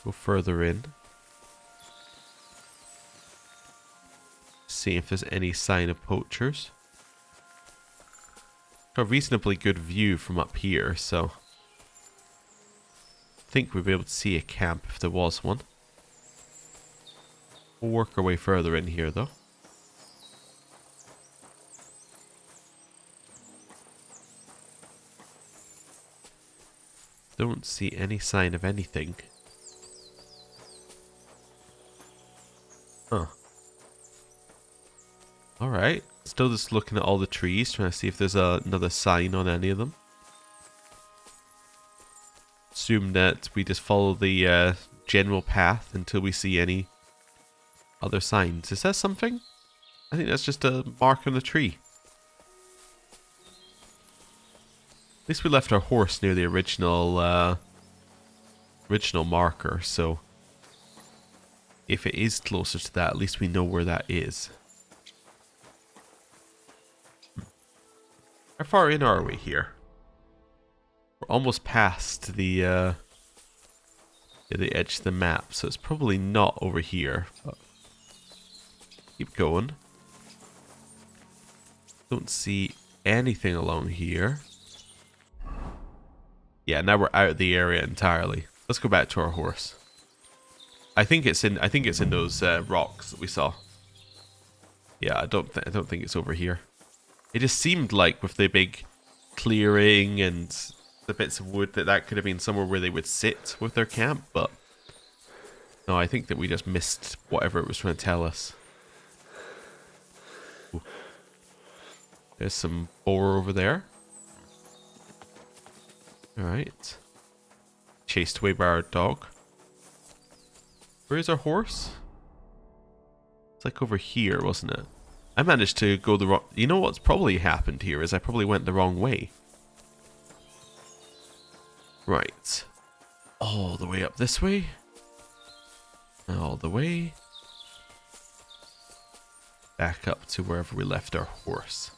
Go further in. See if there's any sign of poachers. Got a reasonably good view from up here, so I think we'd be able to see a camp if there was one. We'll work our way further in here though. Don't see any sign of anything. Huh. Alright. Still just looking at all the trees, trying to see if there's another sign on any of them. Assume that we just follow the general path until we see any other signs. Is that something? I think that's just a mark on the tree. At least we left our horse near the original marker, so if it is closer to that, at least we know where that is. How far in are we here? We're almost past the edge of the map, so it's probably not over here. But keep going. Don't see anything along here. Yeah, now we're out of the area entirely. Let's go back to our horse. I think it's in those rocks that we saw. Yeah, I don't think it's over here. It just seemed like with the big clearing and the bits of wood that could have been somewhere where they would sit with their camp, but no, I think that we just missed whatever it was trying to tell us. Ooh. There's some boar over there. Alright. Chased away by our dog. Where is our horse? It's like over here, wasn't it? I managed to go the wrong... You know what's probably happened here is I probably went the wrong way. Right. All the way up this way. All the way. Back up to wherever we left our horse.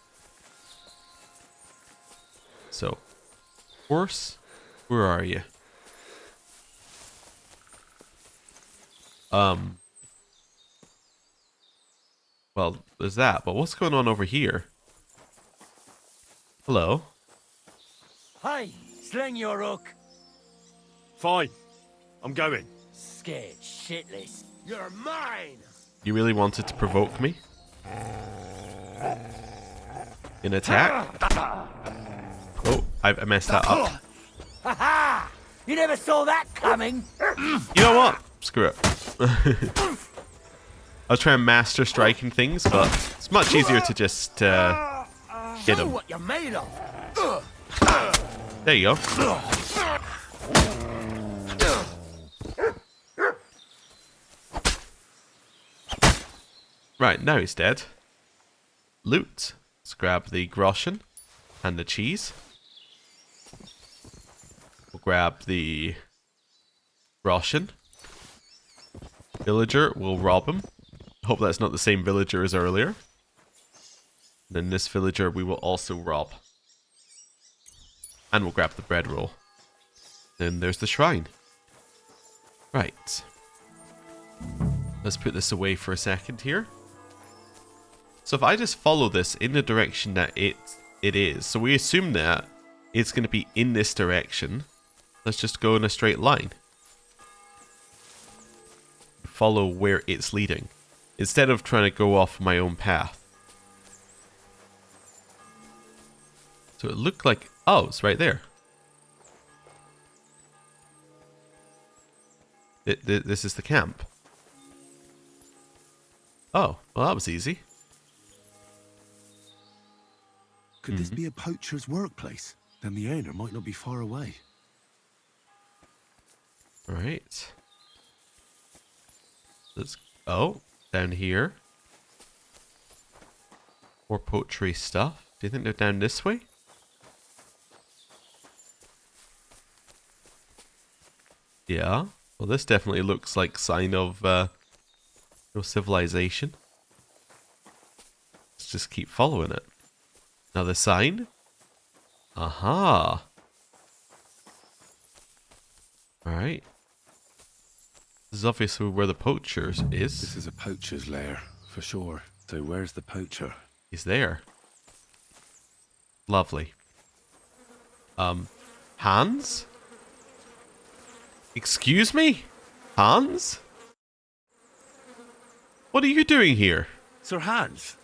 So, horse, where are you? Well, there's that, but what's going on over here? Hello? Hi, sling your hook. Fine. I'm going. Scared shitless. You're mine. You really wanted to provoke me? In attack? Oh, I messed that up. Ha ha! You never saw that coming. You know what? Screw it. I was trying to master striking things, but it's much easier to just get Show them. what you're made of. There you go. Right, now he's dead. Loot. Let's grab the groschen and the cheese. We'll grab the groschen. Villager, we'll rob him. Hope that's not the same villager as earlier. And then this villager we will also rob. And we'll grab the bread roll. Then there's the shrine. Right. Let's put this away for a second here. So if I just follow this in the direction that it is, so we assume that it's going to be in this direction. Let's just go in a straight line. Follow where it's leading, instead of trying to go off my own path. So it looked like, oh, it's right there. This is the camp. Oh, well that was easy. Could this be a poacher's workplace? Then the owner might not be far away. Alright. Let's... Oh, down here. More poetry stuff. Do you think they're down this way? Yeah. Well, this definitely looks like sign of no civilization. Let's just keep following it. Another sign? Aha! Alright. This is obviously where the poachers is. This is a poacher's lair, for sure. So where's the poacher? He's there. Lovely. Hans? Excuse me? Hans? What are you doing here? Sir Hans,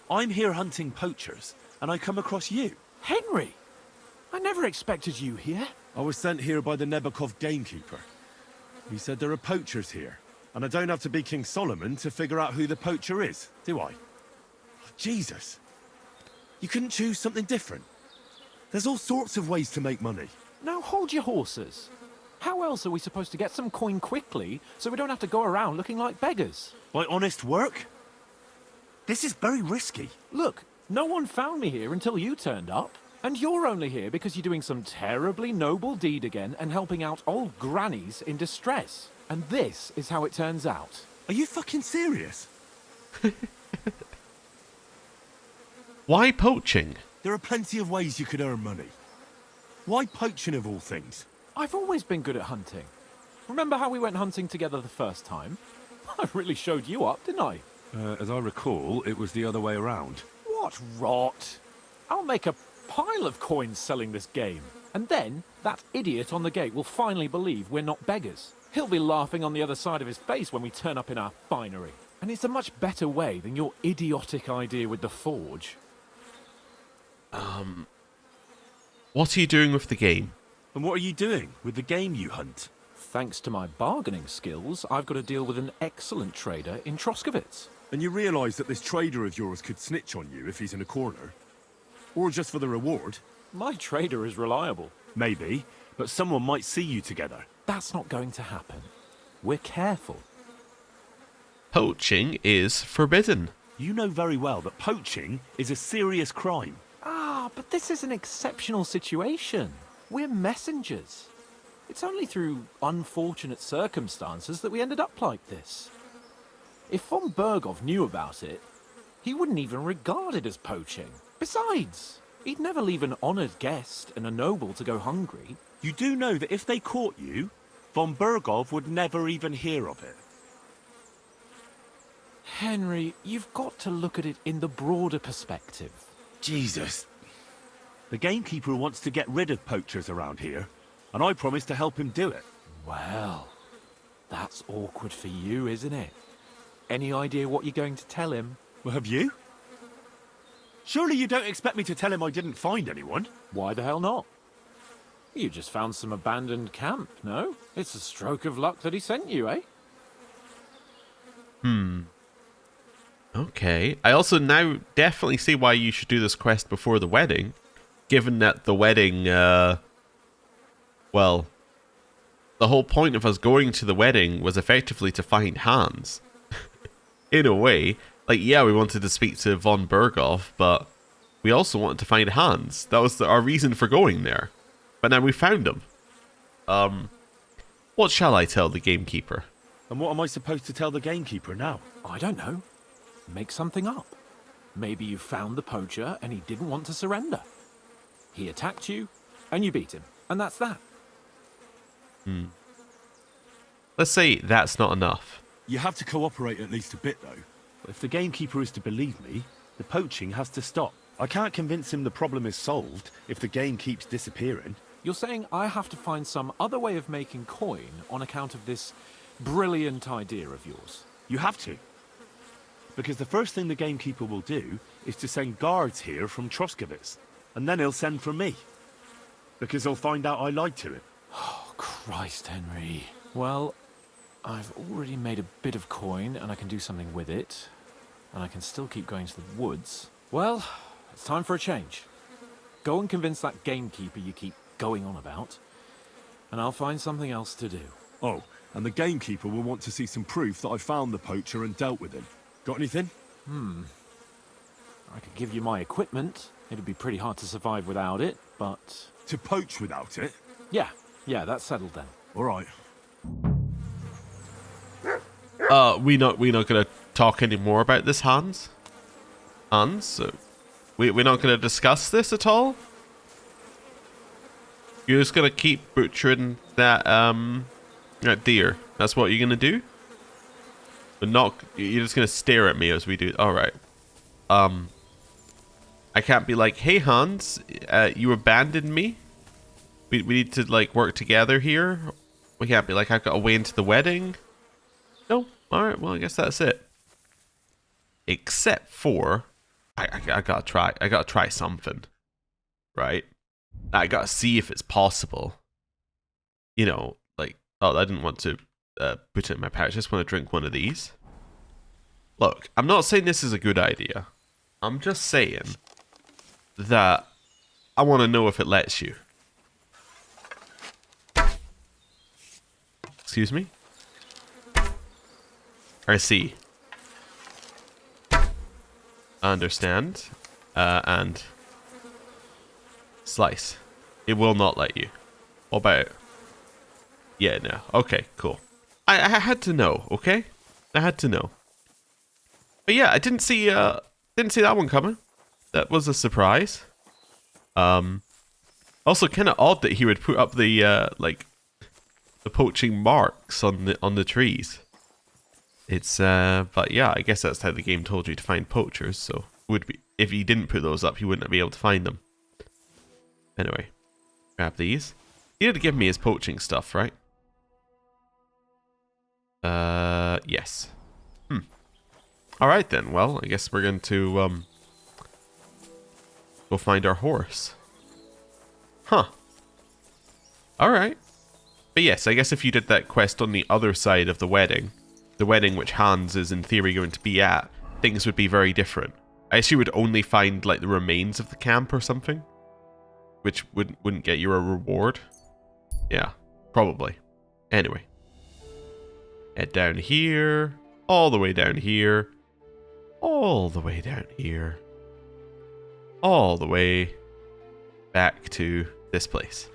I'm here hunting poachers, and I come across you. Henry! I never expected you here. I was sent here by the Nebakov gamekeeper. He said there are poachers here, and I don't have to be King Solomon to figure out who the poacher is, do I? Jesus! You couldn't choose something different? There's all sorts of ways to make money. Now hold your horses. How else are we supposed to get some coin quickly so we don't have to go around looking like beggars? By honest work? This is very risky. Look, no one found me here until you turned up. And you're only here because you're doing some terribly noble deed again and helping out old grannies in distress. And this is how it turns out. Are you fucking serious? Why poaching? There are plenty of ways you could earn money. Why poaching of all things? I've always been good at hunting. Remember how we went hunting together the first time? I really showed you up, didn't I? As I recall, it was the other way around. What rot! I'll make a pile of coins selling this game. And then, that idiot on the gate will finally believe we're not beggars. He'll be laughing on the other side of his face when we turn up in our finery. And it's a much better way than your idiotic idea with the forge. What are you doing with the game? And what are you doing with the game you hunt? Thanks to my bargaining skills, I've got to deal with an excellent trader in Troskowitz. And you realise that this trader of yours could snitch on you if he's in a corner? Or just for the reward? My trader is reliable. Maybe, but someone might see you together. That's not going to happen. We're careful. Poaching is forbidden. You know very well that poaching is a serious crime. Ah, but this is an exceptional situation. We're messengers. It's only through unfortunate circumstances that we ended up like this. If von Berghoff knew about it, he wouldn't even regard it as poaching. Besides, he'd never leave an honoured guest and a noble to go hungry. You do know that if they caught you, von Berghoff would never even hear of it. Henry, you've got to look at it in the broader perspective. Jesus. The gamekeeper wants to get rid of poachers around here, and I promised to help him do it. Well, that's awkward for you, isn't it? Any idea what you're going to tell him? Well, have you? Surely you don't expect me to tell him I didn't find anyone? Why the hell not? You just found some abandoned camp, no? It's a stroke of luck that he sent you, eh? Okay. I also now definitely see why you should do this quest before the wedding. Given that the wedding, well, the whole point of us going to the wedding was effectively to find Hans. In a way. Like, yeah, we wanted to speak to von Berghoff, but we also wanted to find Hans. That was our reason for going there. But now we found him. What shall I tell the gamekeeper? And what am I supposed to tell the gamekeeper now? I don't know. Make something up. Maybe you found the poacher and he didn't want to surrender. He attacked you, and you beat him, and that's that. Let's say that's not enough. You have to cooperate at least a bit, though. If the gamekeeper is to believe me, the poaching has to stop. I can't convince him the problem is solved if the game keeps disappearing. You're saying I have to find some other way of making coin on account of this brilliant idea of yours? You have to. Because the first thing the gamekeeper will do is to send guards here from Troskovitz. And then he'll send for me. Because he'll find out I lied to him. Oh, Christ, Henry. Well, I've already made a bit of coin, and I can do something with it. And I can still keep going to the woods. Well, it's time for a change. Go and convince that gamekeeper you keep going on about, and I'll find something else to do. Oh, and the gamekeeper will want to see some proof that I found the poacher and dealt with him. Got anything? I could give you my equipment. It'd be pretty hard to survive without it, but... To poach without it? Yeah, that's settled then. All right. We're not gonna talk anymore about this, Hans? Hans? We're not gonna discuss this at all? You're just gonna keep butchering that deer. That's what you're gonna do? But you're just gonna stare at me as we do. Alright. I can't be like, hey Hans, you abandoned me? We need to like work together here? We can't be like, I've got a way into the wedding? No? Alright, well I guess that's it. Except for I gotta try something. Right? I gotta see if it's possible. You know, like, oh, I didn't want to put it in my pouch. I just want to drink one of these. Look, I'm not saying this is a good idea. I'm just saying that I want to know if it lets you. Excuse me? I see. I understand. And slice. It will not let you. What about it? Yeah, no. Okay, cool. I had to know, okay? I had to know. But yeah, I didn't see that one coming. That was a surprise. Also kind of odd that he would put up the the poaching marks on the trees. It's but yeah, I guess that's how the game told you to find poachers, so would be if he didn't put those up, you wouldn't be able to find them. Anyway, grab these. He had to give me his poaching stuff, right? Yes. Alright then, well, I guess we're going to go find our horse. Huh. Alright. But yes, I guess if you did that quest on the other side of the wedding which Hans is in theory going to be at, things would be very different. I guess you would only find like the remains of the camp or something, which wouldn't get you a reward. Yeah, probably. Anyway. Head down here, all the way down here, all the way down here, all the way back to this place.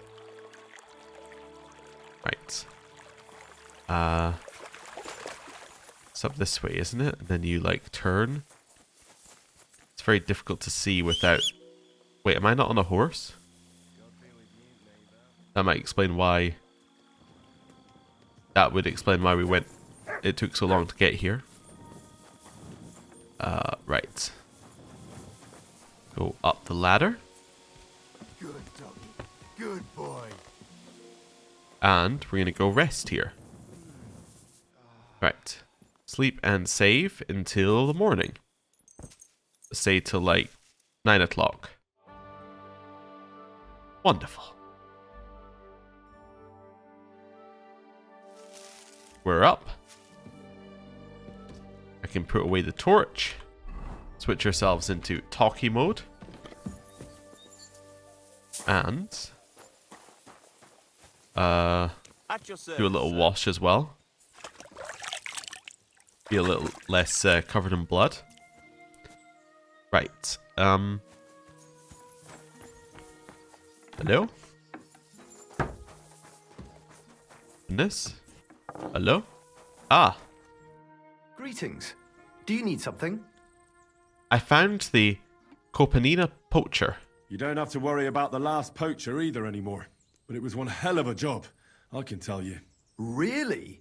Right. It's up this way, isn't it? And then you like turn. It's very difficult to see without... Wait, am I not on a horse? That might explain why... That would explain why we went... It took so long to get here. Right. Go up the ladder. Good doggy. Good boy. And we're going to go rest here. Right. Sleep and save until the morning. Say till like 9 o'clock. Wonderful. We're up. I can put away the torch. Switch ourselves into talkie mode. And do a little wash as well. Be a little less covered in blood. Right. Hello? Goodness. Hello? Ah. Greetings. Do you need something? I found the Kopanina poacher. You don't have to worry about the last poacher either anymore. But it was one hell of a job, I can tell you. Really?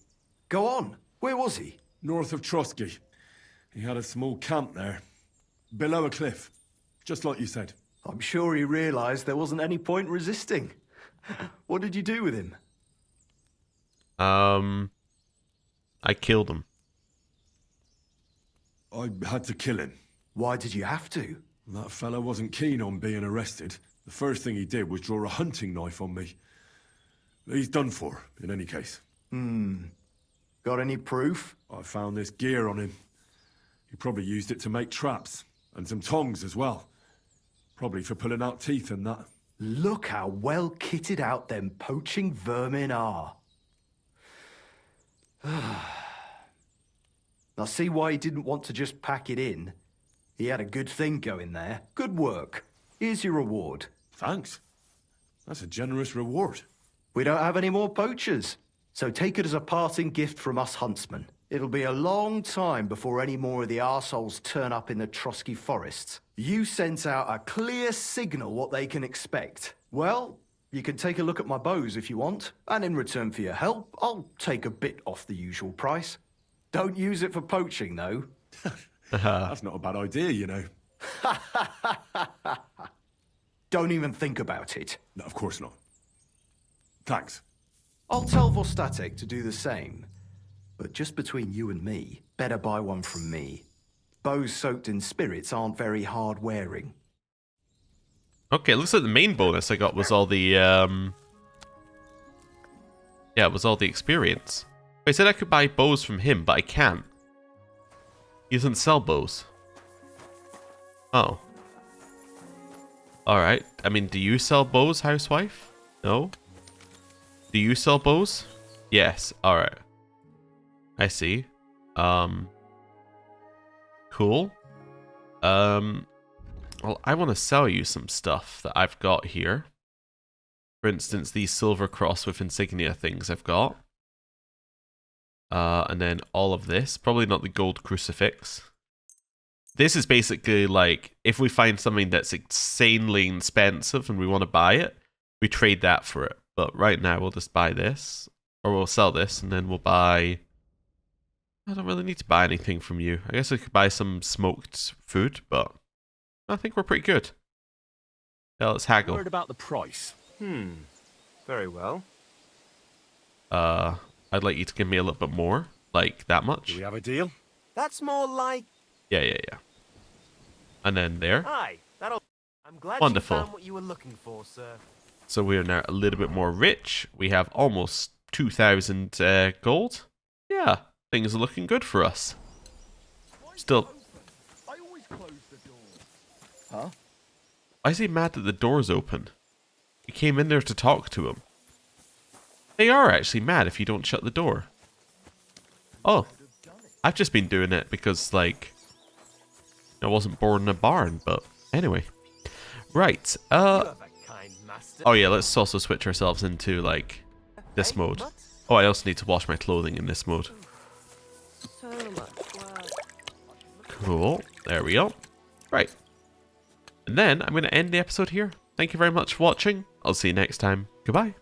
Go on. Where was he? North of Trotsky. He had a small camp there. Below a cliff. Just like you said. I'm sure he realized there wasn't any point resisting. What did you do with him? I killed him. I had to kill him. Why did you have to? That fella wasn't keen on being arrested. The first thing he did was draw a hunting knife on me. He's done for, in any case. Got any proof? I found this gear on him. He probably used it to make traps, and some tongs as well. Probably for pulling out teeth and that. Look how well kitted out them poaching vermin are. I see why he didn't want to just pack it in. He had a good thing going there. Good work. Here's your reward. Thanks. That's a generous reward. We don't have any more poachers, so take it as a parting gift from us huntsmen. It'll be a long time before any more of the arseholes turn up in the Trotsky forests. You sent out a clear signal what they can expect. Well, you can take a look at my bows if you want, and in return for your help, I'll take a bit off the usual price. Don't use it for poaching, though. That's not a bad idea, you know. Don't even think about it. No, of course not. Thanks. I'll tell Vostatek to do the same. But just between you and me, better buy one from me. Bows soaked in spirits aren't very hard wearing. Okay, looks like the main bonus I got was all the, yeah, it was all the experience. I said I could buy bows from him, but I can't. He doesn't sell bows. Oh. Alright. I mean, do you sell bows, housewife? No? Do you sell bows? Yes. Alright. I see. Cool. Well, I want to sell you some stuff that I've got here. For instance, these silver cross with insignia things I've got. And then all of this. Probably not the gold crucifix. This is basically like, if we find something that's insanely expensive and we want to buy it, we trade that for it. But right now we'll just buy this. Or we'll sell this and then we'll buy... I don't really need to buy anything from you. I guess I could buy some smoked food, but I think we're pretty good. Yeah, let's haggle. Worried about the price. Very well. I'd like you to give me a little bit more. Like, that much. Do we have a deal? That's more like... Yeah. And then there. Aye, that'll... I'm glad Wonderful. you found what you were looking for, sir. So we are now a little bit more rich. We have almost 2,000 gold. Yeah, things are looking good for us. Still... I always close the door. Huh? Why is he mad that the door's open? We came in there to talk to him. They are actually mad if you don't shut the door. Oh. I've just been doing it because, like... I wasn't born in a barn, but anyway. Right, oh yeah, let's also switch ourselves into, like, this mode. Oh, I also need to wash my clothing in this mode. So much work. Cool. There we go. Right. And then I'm going to end the episode here. Thank you very much for watching. I'll see you next time. Goodbye.